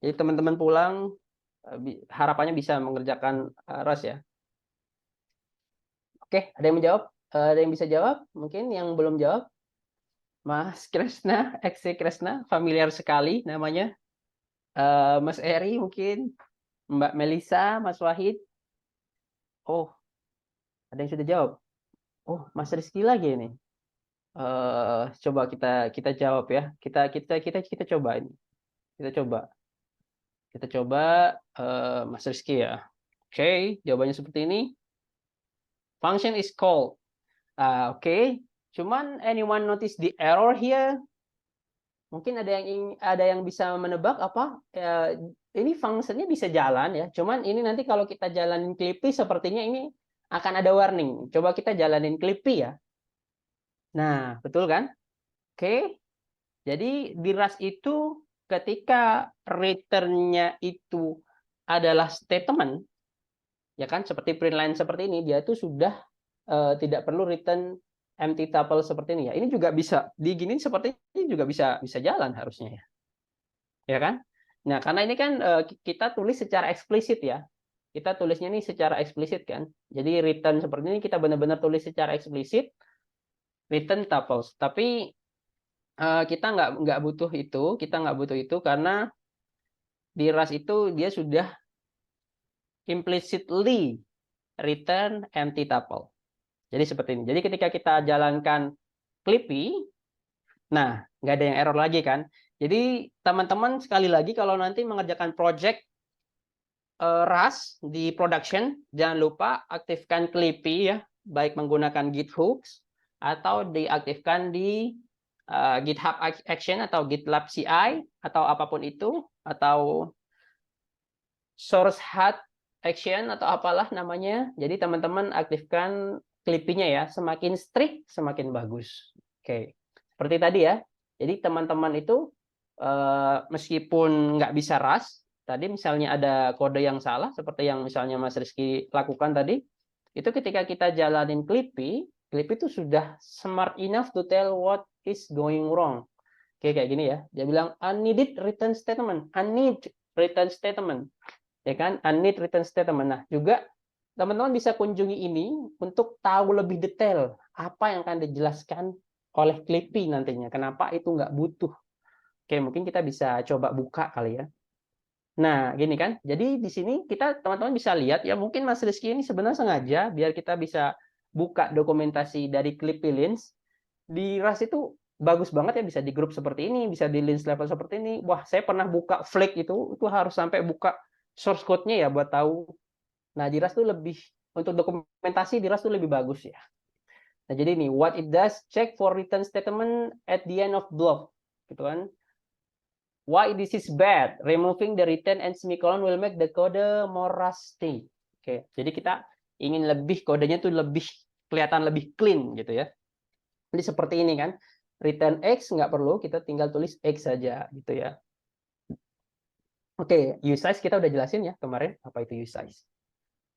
Jadi teman-teman pulang harapannya bisa mengerjakan rush ya. Oke, ada yang menjawab? Ada yang bisa jawab? Mungkin yang belum jawab? Mas Kresna, XC Kresna, familiar sekali namanya. Mas Eri mungkin, Mbak Melisa, Mas Wahid. Oh, ada yang sudah jawab. Oh, Mas Rizky lagi ini. Coba kita jawab ya. Kita coba ini. Kita coba Mas Rizky ya. Oke, jawabannya seperti ini. Function is called. Oke. Cuman anyone notice the error here? Mungkin ada yang bisa menebak apa? Ini fungsinya bisa jalan ya. Cuman ini nanti kalau kita jalanin Clippy sepertinya ini akan ada warning. Coba kita jalanin Clippy ya. Nah, betul kan? Oke. Jadi di Rust itu ketika return-nya itu adalah statement, ya kan, seperti print line seperti ini, dia itu sudah tidak perlu return empty tuple seperti ini ya. Ini juga bisa diginin seperti ini juga bisa jalan harusnya ya. Ya kan? Nah, karena ini kan kita tulis secara eksplisit ya. Kita tulisnya ini secara eksplisit kan. Jadi return seperti ini kita benar-benar tulis secara eksplisit return tuples. Tapi kita nggak butuh itu karena di Rust itu dia sudah implicitly return empty tuple. Jadi seperti ini. Jadi ketika kita jalankan Clippy, nah nggak ada yang error lagi kan. Jadi teman-teman sekali lagi kalau nanti mengerjakan project Rust di production, jangan lupa aktifkan Clippy ya, baik menggunakan Git hooks atau diaktifkan di GitHub Action atau GitLab CI atau apapun itu, atau source hat action atau apalah namanya. Jadi teman-teman aktifkan Clippy-nya ya, semakin strict semakin bagus. Oke, seperti tadi ya. Jadi teman-teman itu meskipun nggak bisa Rust, tadi misalnya ada kode yang salah seperti yang misalnya Mas Rizky lakukan tadi, itu ketika kita jalanin Clippy itu sudah smart enough to tell what is going wrong. Oke, kayak gini ya. Dia bilang unneeded return statement, unneed return statement. Ya kan? Unneed return statement. Nah, juga teman-teman bisa kunjungi ini untuk tahu lebih detail apa yang akan dijelaskan oleh Clippy nantinya. Kenapa itu nggak butuh. Oke, mungkin kita bisa coba buka kali ya. Nah, gini kan. Jadi di sini kita teman-teman bisa lihat ya, mungkin Mas Rizky ini sebenarnya sengaja biar kita bisa buka dokumentasi dari Clippy Lints. Di Rust itu bagus banget ya, bisa di grup seperti ini, bisa di list level seperti ini. Wah, saya pernah buka flag itu harus sampai buka source code-nya ya buat tahu. Nah, di Rust itu lebih untuk dokumentasi di Rust itu lebih bagus ya. Nah, jadi ini what it does, check for return statement at the end of block, gitu kan. Why this is bad? Removing the return and semicolon will make the code more rusty. Oke, jadi kita ingin lebih kodenya tuh lebih kelihatan lebih clean gitu ya. Jadi seperti ini kan, return X nggak perlu, kita tinggal tulis X saja gitu ya. Oke, usize kita udah jelasin ya kemarin, apa itu usize.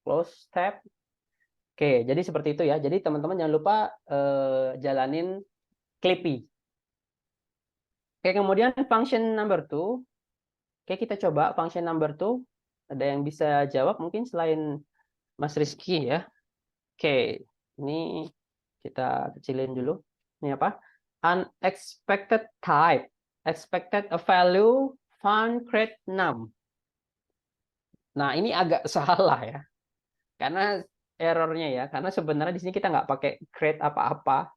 Close tab. Oke, jadi seperti itu ya. Jadi teman-teman jangan lupa jalanin Clippy. Oke, kemudian function number 2. Oke, kita coba function number 2. Ada yang bisa jawab mungkin selain Mas Rizky ya. Oke, ini kita kecilin dulu. Ini apa? Unexpected type. Expected a value found create num. Nah, ini agak salah ya. Karena errornya ya. Karena sebenarnya di sini kita nggak pakai create apa-apa.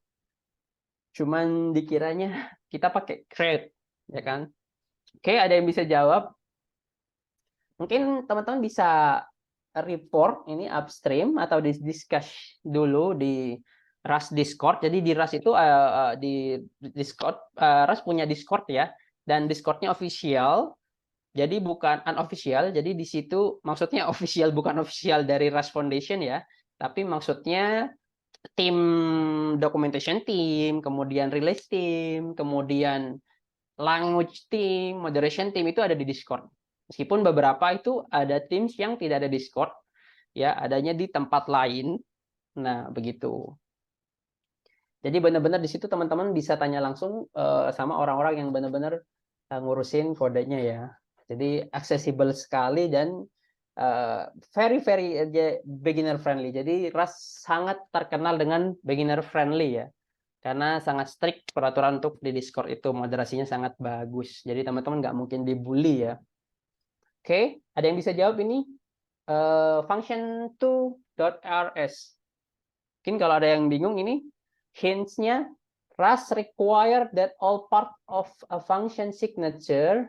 Cuman dikiranya kita pakai create. Ya kan? Oke, ada yang bisa jawab? Mungkin teman-teman bisa report ini upstream atau discuss dulu di Rust Discord. Jadi di Rust itu di Discord, Rust punya Discord ya, dan Discordnya official. Jadi bukan unofficial. Jadi di situ maksudnya official bukan official dari Rust Foundation ya, tapi maksudnya tim documentation team, kemudian release team, kemudian language team, moderation team itu ada di Discord. Meskipun beberapa itu ada teams yang tidak ada Discord, ya adanya di tempat lain. Nah, begitu. Jadi benar-benar di situ teman-teman bisa tanya langsung sama orang-orang yang benar-benar ngurusin kodenya ya. Jadi accessible sekali dan very beginner friendly. Jadi Rust sangat terkenal dengan beginner friendly ya. Karena sangat strict peraturan untuk di Discord itu, moderasinya sangat bagus. Jadi teman-teman nggak mungkin dibully ya. Oke, ada yang bisa jawab ini? Function2.rs. Mungkin kalau ada yang bingung ini, hints-nya Rust require that all part of a function signature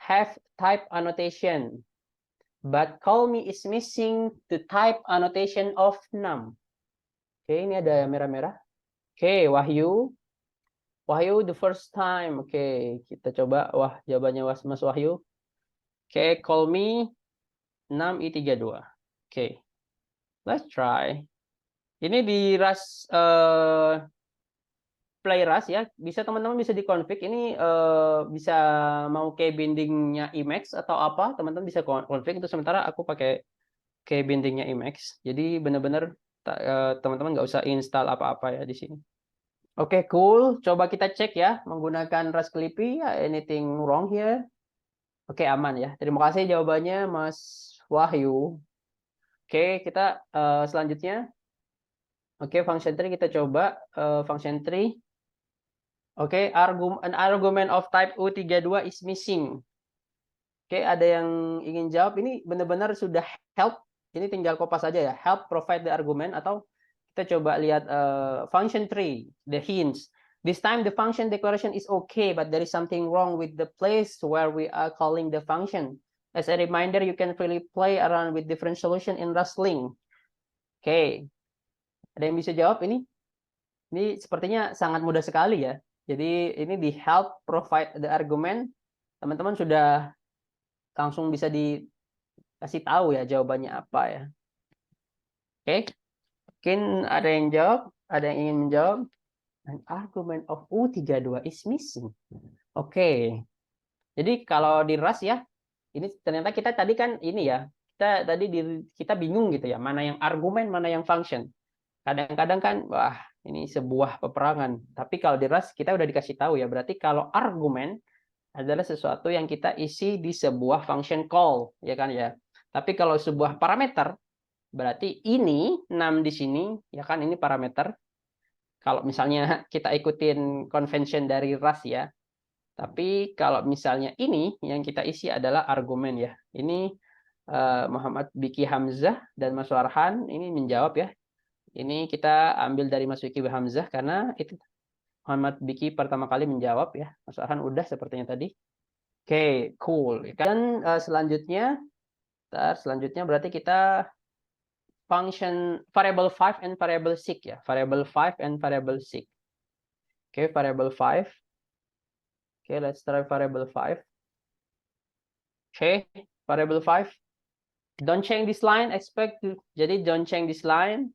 have type annotation. But call me is missing the type annotation of num. Oke, ini ada yang merah-merah. Oke, Wahyu. Wahyu the first time. Oke, kita coba. Wah, jawabannya Mas Wahyu. Oke, call me num i32. Oke. Let's try. Ini di Rust Play Rust ya. Bisa teman-teman bisa dikonfig. Ini bisa mau key bindingnya Emacs atau apa, teman-teman bisa konfig. Itu sementara aku pakai key bindingnya Emacs. Jadi benar-benar teman-teman nggak usah install apa-apa ya di sini. Oke, cool. Coba kita cek ya menggunakan Rust Clippy. Anything wrong here? Oke, aman ya. Terima kasih jawabannya Mas Wahyu. Oke, kita selanjutnya. Oke, function tree kita coba function tree. Oke, an argument of type U32 is missing. Oke, ada yang ingin jawab? Ini benar-benar sudah help. Ini tinggal kopas saja ya. Help provide the argument, atau kita coba lihat function tree, the hints. This time the function declaration is okay, but there is something wrong with the place where we are calling the function. As a reminder, you can freely play around with different solution in Rustling. Oke, ada yang bisa jawab ini? Ini sepertinya sangat mudah sekali ya. Jadi ini di help provide the argument. Teman-teman sudah langsung bisa dikasih tahu ya jawabannya apa ya. Oke, mungkin ada yang jawab, ada yang ingin menjawab. An argument of U32 is missing. Oke. Jadi kalau di Rust ya, ini ternyata kita tadi kan ini ya, kita bingung gitu ya, mana yang argumen, mana yang function. Kadang-kadang kan, wah ini sebuah peperangan. Tapi kalau di Rust kita udah dikasih tahu ya, berarti kalau argumen adalah sesuatu yang kita isi di sebuah function call, ya kan ya. Tapi kalau sebuah parameter, berarti ini num di sini, ya kan, ini parameter. Kalau misalnya kita ikutin convention dari Rust ya. Tapi kalau misalnya ini yang kita isi adalah argumen ya. Ini Muhammad Biki Hamzah dan Mas Warhan ini menjawab ya. Ini kita ambil dari Mas Biki Hamzah karena itu Muhammad Biki pertama kali menjawab ya. Mas Warhan udah sepertinya tadi. Oke, cool. Dan selanjutnya berarti kita function variable 5 and variable 6 ya. Variable 5 and variable 6. Oke, variable 5. Oke, let's try variable 5. Oke, variable 5. Don't change this line, jadi don't change this line.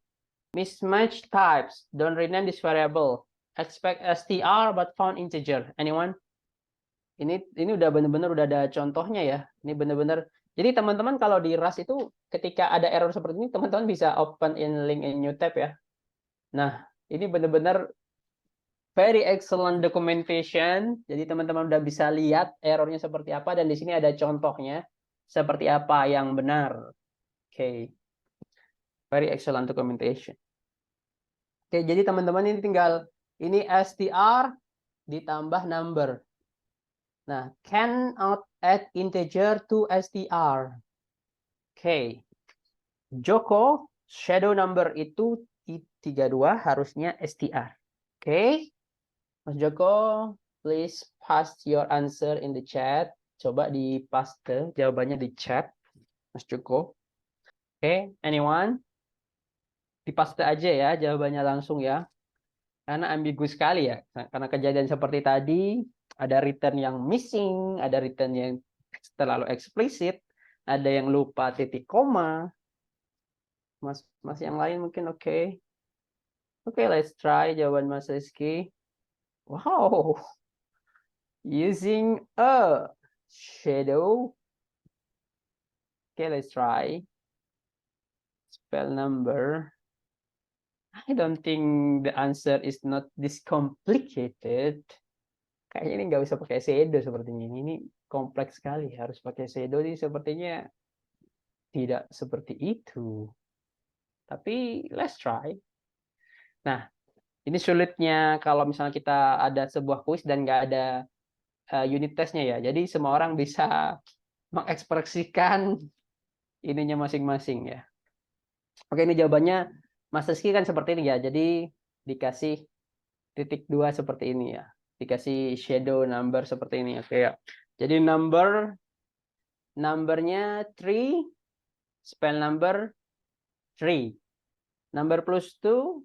Mismatch types, don't rename this variable. Expect str but found integer. Anyone? Ini udah benar-benar udah ada contohnya ya. Ini benar-benar. Jadi teman-teman kalau di Rust itu ketika ada error seperti ini, teman-teman bisa open in link in new tab ya. Nah, ini benar-benar very excellent documentation. Jadi teman-teman udah bisa lihat errornya seperti apa, dan di sini ada contohnya seperti apa yang benar. Oke. Very excellent documentation. Oke, jadi teman-teman ini tinggal ini str ditambah number. Nah, cannot add integer to str. Oke. Joko, shadow number itu 32 harusnya str. Oke. Mas Joko, please paste your answer in the chat. Coba di paste jawabannya di chat, Mas Joko. Oke, anyone? Dipaste aja ya jawabannya langsung ya. Karena ambigu sekali ya. Karena kejadian seperti tadi, ada return yang missing, ada return yang terlalu eksplisit, ada yang lupa titik koma. Mas yang lain mungkin oke. Oke, let's try jawaban Mas Rizky. Wow. Using a shadow. Okay, let's try. Spell number. I don't think the answer is not this complicated. Kayaknya ini nggak bisa pakai shadow sepertinya. Ini kompleks sekali. Harus pakai shadow ini sepertinya tidak seperti itu. Tapi let's try. Nah, ini sulitnya kalau misalnya kita ada sebuah kuis dan nggak ada unit testnya ya. Jadi semua orang bisa mengekspresikan ininya masing-masing ya. Oke, ini jawabannya Mas Rizky kan seperti ini ya. Jadi dikasih titik 2 seperti ini ya. Dikasih shadow number seperti ini. Oke ya. Jadi numbernya 3, spell number 3. Number plus 2,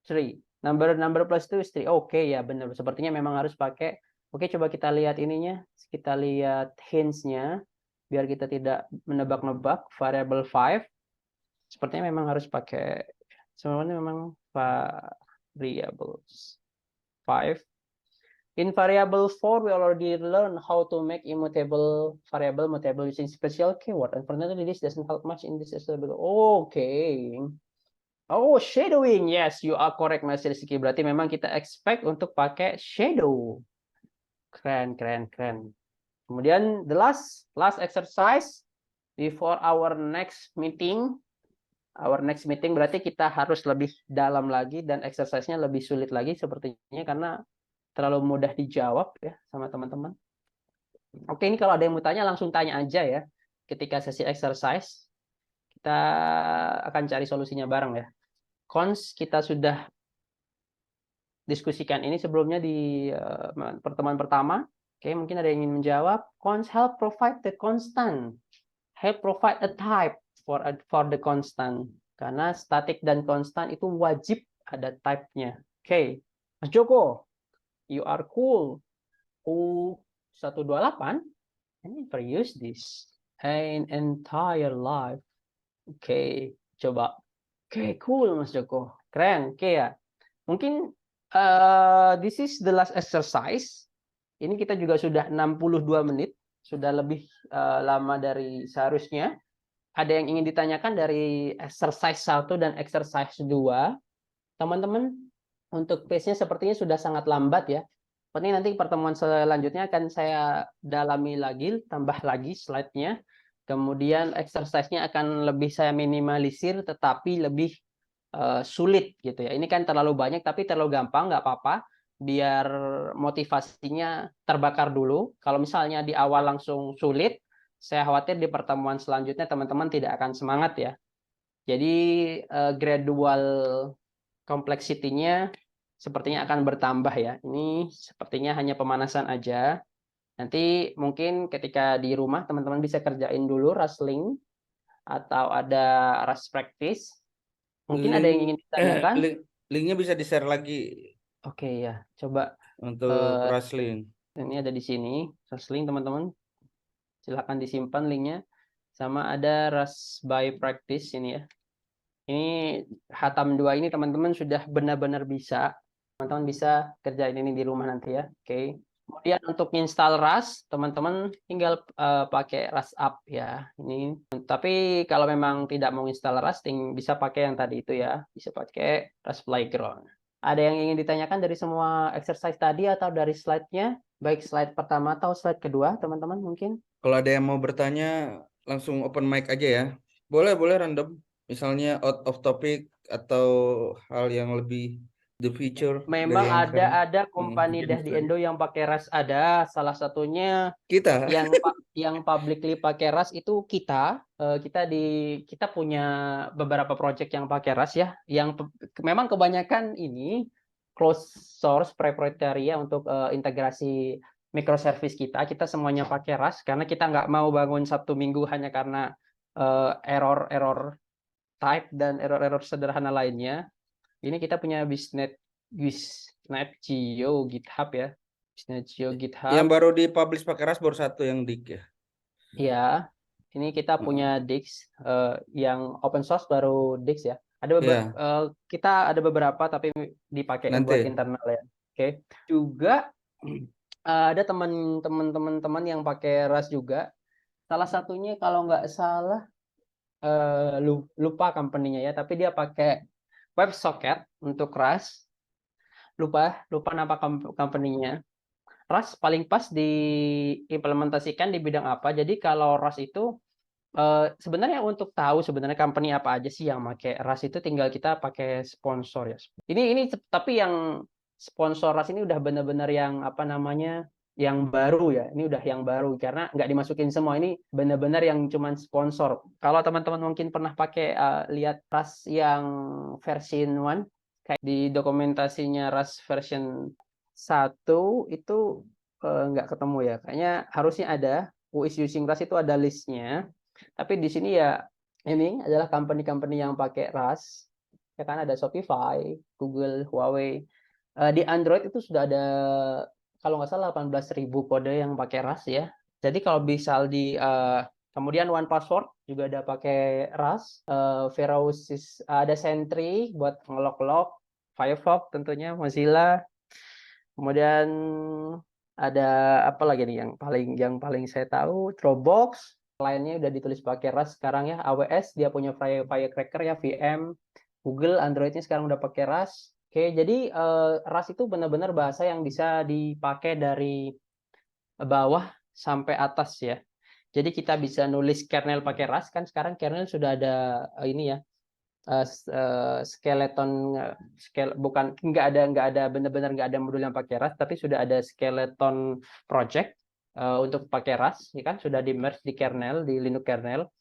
3. Number plus 2 is 3. Oke ya, benar. Sepertinya memang harus pakai. Oke, coba kita lihat ininya. Kita lihat hints-nya. Biar kita tidak menebak-nebak. Variable 5. Sepertinya memang harus pakai. Sebenarnya memang variables 5. In variable 4, we already learned how to make immutable variable mutable using special keyword. Unfortunately, this doesn't help much in this example. Okay. Oh, shadowing. Yes, you are correct, Mas Rizky. Berarti memang kita expect untuk pakai shadow. Keren, keren, keren. Kemudian the last exercise before our next meeting. Our next meeting berarti kita harus lebih dalam lagi dan exercise-nya lebih sulit lagi sepertinya karena terlalu mudah dijawab ya sama teman-teman. Oke, ini kalau ada yang mau tanya langsung tanya aja ya. Ketika sesi exercise kita akan cari solusinya bareng ya. Cons kita sudah diskusikan ini sebelumnya di pertemuan pertama. Oke, mungkin ada yang ingin menjawab. Cons help provide the constant. Help provide a type for the constant. Karena static dan constant itu wajib ada type-nya. Oke, Mas Joko, you are cool. U128, I never use this in entire life. Oke, coba. Oke, cool Mas Joko. Keren, oke ya. Mungkin this is the last exercise. Ini kita juga sudah 62 menit. Sudah lebih lama dari seharusnya. Ada yang ingin ditanyakan dari exercise 1 dan exercise 2. Teman-teman, untuk pace-nya sepertinya sudah sangat lambat ya. Penting nanti pertemuan selanjutnya akan saya dalami lagi, tambah lagi slide-nya. Kemudian exercise-nya akan lebih saya minimalisir, tetapi lebih sulit gitu ya. Ini kan terlalu banyak, tapi terlalu gampang, nggak apa-apa. Biar motivasinya terbakar dulu. Kalau misalnya di awal langsung sulit, saya khawatir di pertemuan selanjutnya teman-teman tidak akan semangat ya. Jadi gradual complexity-nya sepertinya akan bertambah ya. Ini sepertinya hanya pemanasan aja. Nanti mungkin ketika di rumah teman-teman bisa kerjain dulu rustling atau ada rust practice. Mungkin ada yang ingin ditanyakan. Linknya bisa di-share lagi. Oke ya, coba untuk rustling. Ini ada di sini rustling teman-teman. Silahkan disimpan linknya. Sama ada Rust by Practice ini ya. Ini Hatam 2 ini teman-teman sudah benar-benar bisa. Teman-teman bisa kerjain ini di rumah nanti ya. Oke. Kemudian untuk install Rust, teman-teman tinggal pakai Rust App ya. Ini. Tapi kalau memang tidak mau install Rust, bisa pakai yang tadi itu ya. Bisa pakai Rust Playground. Ada yang ingin ditanyakan dari semua exercise tadi atau dari slide-nya? Baik slide pertama atau slide kedua, teman-teman mungkin? Kalau ada yang mau bertanya, langsung open mic aja ya. Boleh random. misalnya out of topic atau hal yang lebih the future Memang dari yang sekarang? ada kompani dah di Indo yang pakai RAS ada. Salah satunya Kita. yang publicly pakai RAS itu kita. Kita punya beberapa project yang pakai RAS ya. Yang memang kebanyakan ini closed source proprietary ya untuk integrasi microservice kita. Kita semuanya pakai RAS karena kita nggak mau bangun Sabtu Minggu hanya karena error type dan error-error sederhana lainnya. Ini kita punya Bisnetgeo GitHub ya. Bisnetgeo Yang GitHub. baru dipublish pakai RAS baru satu yang Dik ya. Ya, ini kita punya Dix yang open source baru Dix ya. Kita ada beberapa tapi dipakai Nanti. buat internal ya. Oke. Juga ada teman-teman yang pakai RAS juga. Salah satunya kalau nggak salah lupa company-nya ya, tapi dia pakai WebSocket untuk RAS. Lupa nama company-nya. RAS paling pas diimplementasikan di bidang apa. Jadi kalau RAS itu sebenarnya untuk tahu sebenarnya company apa aja sih yang pakai RAS itu tinggal kita pakai sponsor ya. Ini tapi yang sponsor RAS ini udah benar-benar yang apa namanya yang baru ya. Ini udah yang baru karena nggak dimasukin semua. Ini benar-benar yang cuman sponsor. Kalau teman-teman mungkin pernah pakai lihat RAS yang version 1 kayak di dokumentasinya RAS version 1 itu nggak ketemu ya. Kayaknya harusnya ada who is using RAS itu ada listnya. Tapi di sini ya ini adalah company-company yang pakai RAS. Ya kan ada Shopify, Google, Huawei. Di Android itu sudah ada kalau nggak salah 18.000 kode yang pakai RAS ya. Jadi kalau misal kemudian One Password juga ada pakai RAS, Verosis ada Sentry buat ngelok-lok, Firefox tentunya, Mozilla. Kemudian ada apa lagi nih yang paling saya tahu, Dropbox. Lainnya udah ditulis pakai RAS sekarang ya. AWS dia punya Firecracker ya, VM. Google Androidnya sekarang udah pakai RAS. Oke, jadi RAS itu benar-benar bahasa yang bisa dipakai dari bawah sampai atas ya. Jadi kita bisa nulis kernel pakai RAS kan sekarang kernel sudah ada ini ya skeleton bukan nggak ada benar-benar nggak ada modul yang pakai RAS tapi sudah ada skeleton project untuk pakai RAS ya kan sudah di merge di kernel di Linux kernel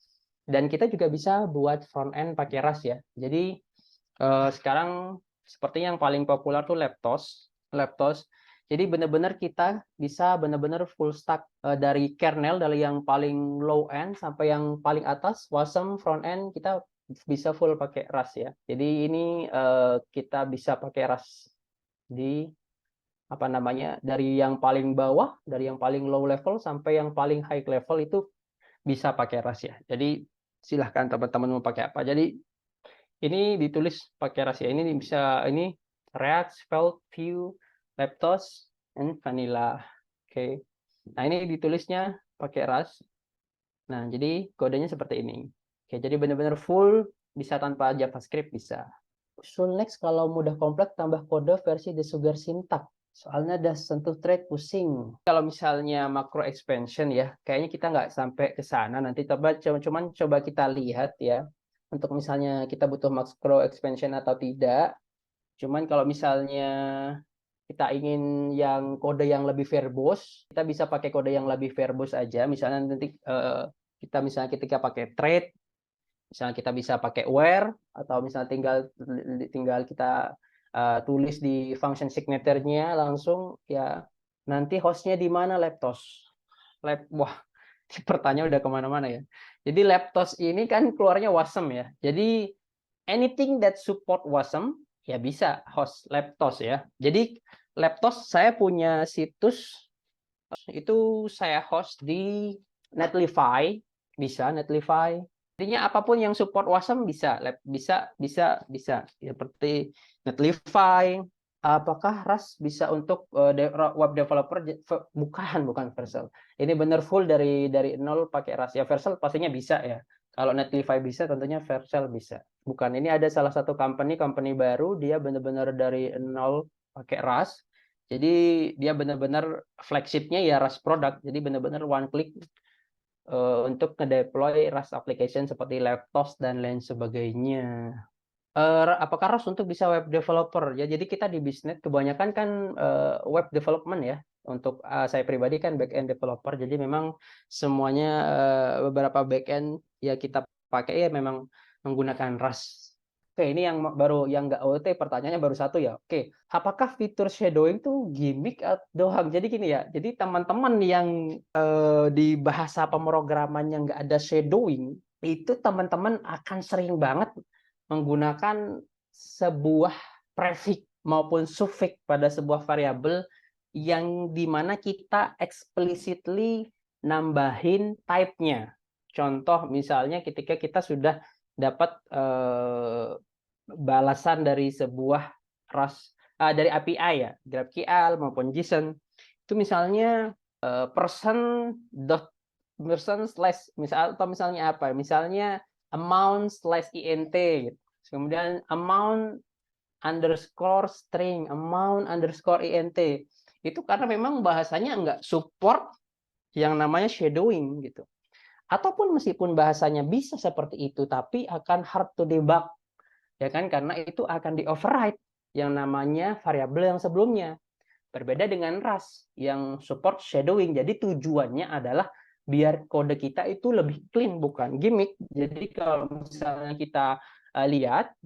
dan kita juga bisa buat front end pakai RAS ya. Jadi sekarang sepertinya yang paling populer tuh Leptos. Jadi benar-benar kita bisa benar-benar full stack dari kernel dari yang paling low end sampai yang paling atas Wasm front end kita bisa full pakai RAS ya. Jadi ini kita bisa pakai RAS di apa namanya dari yang paling bawah, dari yang paling low level sampai yang paling high level itu bisa pakai RAS ya. Jadi silahkan teman-teman mau pakai apa. Jadi ini ditulis pakai RAS ya. Ini bisa ini React, Svelte, Vue, Leptos, and Vanilla. Oke. Nah ini ditulisnya pakai RAS. Nah jadi kodenya seperti ini. Oke, jadi benar-benar full bisa tanpa JavaScript bisa. So next kalau mudah kompleks tambah kode versi the sugar syntax. Soalnya udah sentuh thread pusing. Kalau misalnya macro expansion ya, kayaknya kita nggak sampai ke sana. Nanti cuman coba kita lihat ya. Untuk misalnya kita butuh macro expansion atau tidak. Cuman kalau misalnya kita ingin yang kode yang lebih verbose, kita bisa pakai kode yang lebih verbose aja. Misalnya nanti kita misalnya ketika pakai thread, misalnya kita bisa pakai where atau misalnya tinggal kita tulis di function signature-nya langsung ya nanti hostnya di mana Leptos. Wah, pertanyaan udah kemana-mana ya. Jadi Leptos ini kan keluarnya Wasm ya. Jadi anything that support Wasm ya bisa host Leptos ya. Jadi Leptos saya punya situs itu saya host di Netlify, bisa Netlify. Intinya apapun yang support Wasm bisa seperti Netlify. Apakah RAS bisa untuk web developer? Bukan Vercel. Ini benar full dari nol pakai RAS ya. Vercel pastinya bisa ya. Kalau Netlify bisa, tentunya Vercel bisa. Bukan. Ini ada salah satu company baru dia benar-benar dari nol pakai RAS. Jadi dia benar-benar flagshipnya ya RAS product. Jadi benar-benar one click untuk ngedeploy Rust application seperti laptops dan lain sebagainya. Apakah Rust untuk bisa web developer? Ya, jadi kita di bisnis kebanyakan kan web development ya. Untuk saya pribadi kan back-end developer, jadi memang semuanya beberapa back-end ya kita pakai ya memang menggunakan Rust. Oke, ini yang baru yang nggak OT, pertanyaannya baru satu ya. Oke, apakah fitur shadowing itu gimmick atau doang? Jadi gini ya, jadi teman-teman yang di bahasa pemrograman yang nggak ada shadowing, itu teman-teman akan sering banget menggunakan sebuah prefix maupun suffix pada sebuah variabel yang dimana kita explicitly nambahin type-nya. Contoh misalnya ketika kita sudah dapat balasan dari sebuah Rust dari API ya, GraphQL maupun JSON, itu misalnya person slash atau misalnya apa? Misalnya amount slash int gitu. Kemudian amount underscore string, amount underscore int. Itu karena memang bahasanya nggak support yang namanya shadowing gitu. Ataupun meskipun bahasanya bisa seperti itu, tapi akan hard to debug, ya kan? Karena itu akan di override yang namanya variabel yang sebelumnya. Berbeda dengan Rust yang support shadowing. Jadi tujuannya adalah biar kode kita itu lebih clean, bukan gimmick. Jadi kalau misalnya kita lihat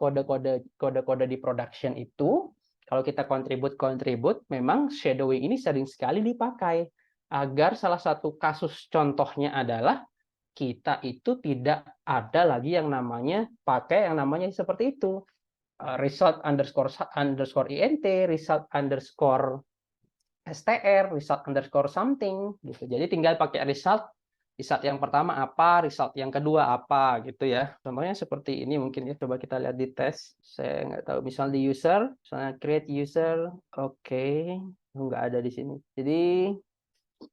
kode-kode di production itu, kalau kita kontribut memang shadowing ini sering sekali dipakai agar salah satu kasus contohnya adalah kita itu tidak ada lagi yang namanya pakai yang namanya seperti itu, result underscore int, result underscore str, result underscore something gitu. Jadi tinggal pakai result yang pertama apa, result yang kedua apa gitu ya. Contohnya seperti ini mungkin ya. Coba kita lihat di tes. Saya nggak tahu. Misal di user, misalnya create user, oke, nggak ada di sini. Jadi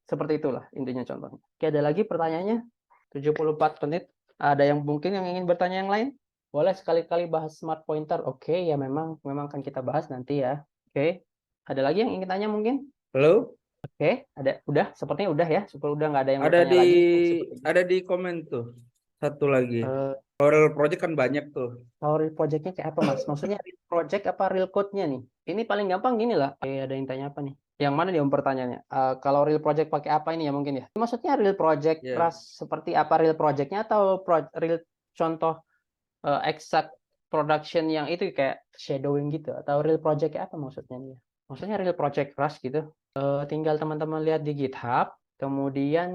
seperti itulah intinya contohnya. Oke, ada lagi pertanyaannya? 74 menit. Ada yang mungkin yang ingin bertanya yang lain? Boleh sekali-kali bahas smart pointer. Oke, ya memang akan kita bahas nanti ya. Oke. Ada lagi yang ingin tanya mungkin? Halo? Oke, sepertinya udah ya. Udah nggak ada yang Ada bertanya di lagi. ada di komen tuh. Satu lagi. Eh, Real project kan banyak tuh. Kalau real project-nya kayak apa, Mas? Maksudnya real project apa real code-nya nih? Ini paling gampang gini lah. Ada yang tanya apa nih? Yang mana dia pertanyaannya? Kalau real project pakai apa ini ya mungkin ya? Maksudnya real project Ya. Rust seperti apa real project-nya atau real contoh exact production yang itu kayak shadowing gitu? Atau real project kayak apa maksudnya nih? Maksudnya real project Rust gitu. Tinggal teman-teman lihat di GitHub. Kemudian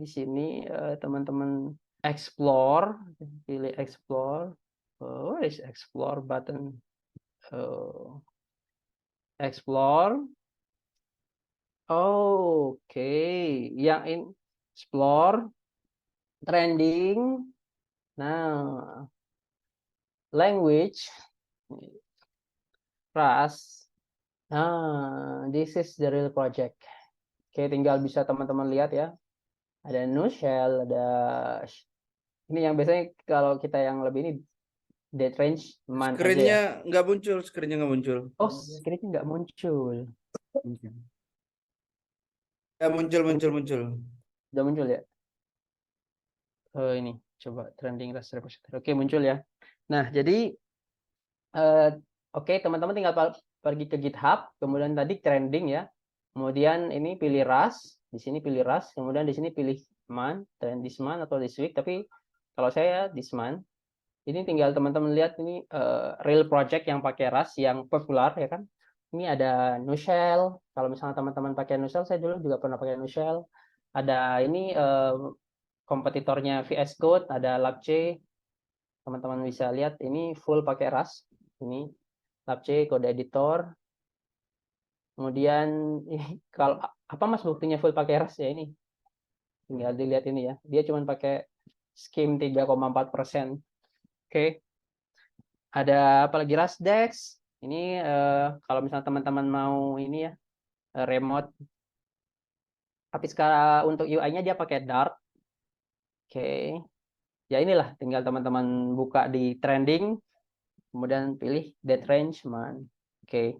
di sini teman-teman explore, pilih explore. Where is explore button? Explore. Oke, yang in explore trending. Nah, language Rust. Nah, this is the real project. Oke, tinggal bisa teman-teman lihat ya. Ada no shell, ada ini yang biasanya kalau kita yang lebih ini dead range man aja ya. Screen-nya nggak muncul, screen-nya nggak muncul. Oh, screen-nya nggak muncul. Ya, muncul. Udah muncul ya? Ini coba trending Rust repository. Oke, muncul ya. Nah, jadi oke, teman-teman tinggal pergi ke GitHub, kemudian tadi trending ya. Kemudian ini pilih Rust, di sini pilih Rust, kemudian di sini pilih man, trend this month atau this week, tapi kalau saya this month. Ini tinggal teman-teman lihat ini real project yang pakai Rust yang populer ya kan. Ini ada Nushell. Kalau misalnya teman-teman pakai Nushell, saya dulu juga pernah pakai Nushell. Ada ini kompetitornya VS Code, ada LabC. Teman-teman bisa lihat ini full pakai Rust. Ini LabC code editor. Kemudian kalau apa Mas buktinya full pakai Rust ya ini? Tinggal dilihat ini ya. Dia cuma pakai scheme 3,4%. Oke. Ada apalagi Rustdex. Ini kalau misalnya teman-teman mau ini ya remote. Tapi sekarang untuk UI-nya dia pakai Dart. Oke. Ya inilah tinggal teman-teman buka di trending, kemudian pilih dead range man. Oke.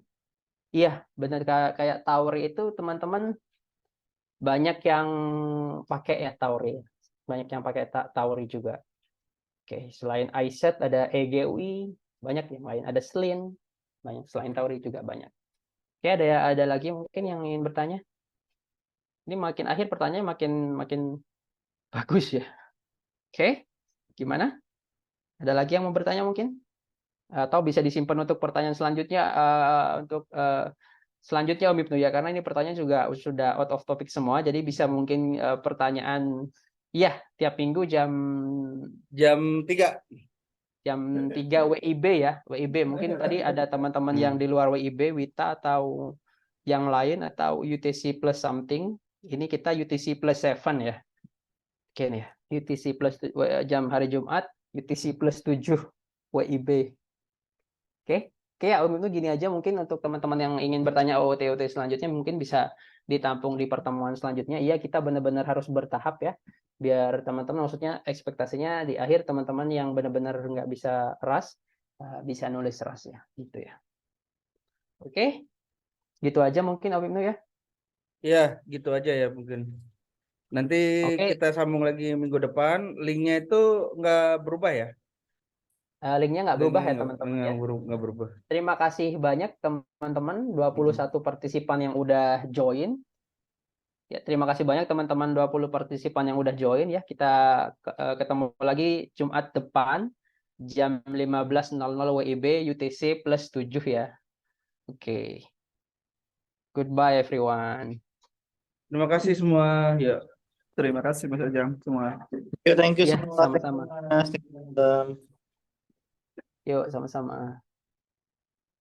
Iya, benar kayak Tower itu teman-teman banyak yang pakai ya Tauri. Banyak yang pakai Tauri juga. Oke, selain iSet ada EGUI, banyak yang lain. Ada Slin, banyak. Selain Tauri juga banyak. Oke, ada lagi mungkin yang ingin bertanya? Ini makin akhir pertanyaan makin bagus ya. Oke, gimana? Ada lagi yang mau bertanya mungkin? Atau bisa disimpan untuk pertanyaan selanjutnya selanjutnya Om Ibnu ya, karena ini pertanyaan juga sudah out of topic semua, jadi bisa mungkin pertanyaan ya tiap minggu jam Jam 3. 3 WIB ya. WIB mungkin tadi ada teman-teman yang di luar WIB, Wita atau yang lain atau UTC plus something. Ini kita UTC plus 7 ya. Oke nih, UTC plus jam hari Jumat, UTC plus 7 WIB. Oke. Oke ya Om Ibnu, gini aja mungkin untuk teman-teman yang ingin bertanya OOT selanjutnya mungkin bisa ditampung di pertemuan selanjutnya. Iya, kita benar-benar harus bertahap ya. Biar teman-teman, maksudnya ekspektasinya di akhir teman-teman yang benar-benar nggak bisa rush, bisa nulis rush ya. Gitu ya. Oke. Gitu aja mungkin Om Ibnu ya. Ya, gitu aja ya mungkin. Nanti Oke. kita sambung lagi minggu depan. Linknya itu nggak berubah ya? Linknya nggak berubah ya Linknya teman-teman ya. nggak berubah. Terima kasih banyak teman-teman 21 partisipan yang udah join. Ya, terima kasih banyak teman-teman 20 partisipan yang udah join ya. Kita ketemu lagi Jumat depan jam 15.00 WIB UTC plus 7 ya. Oke. Goodbye everyone. Terima kasih semua. Ya. Terima kasih Mas Ajam semua. Yo, thank you Ya, semua. sama-sama. Thank you, Mas. Yuk, sama-sama.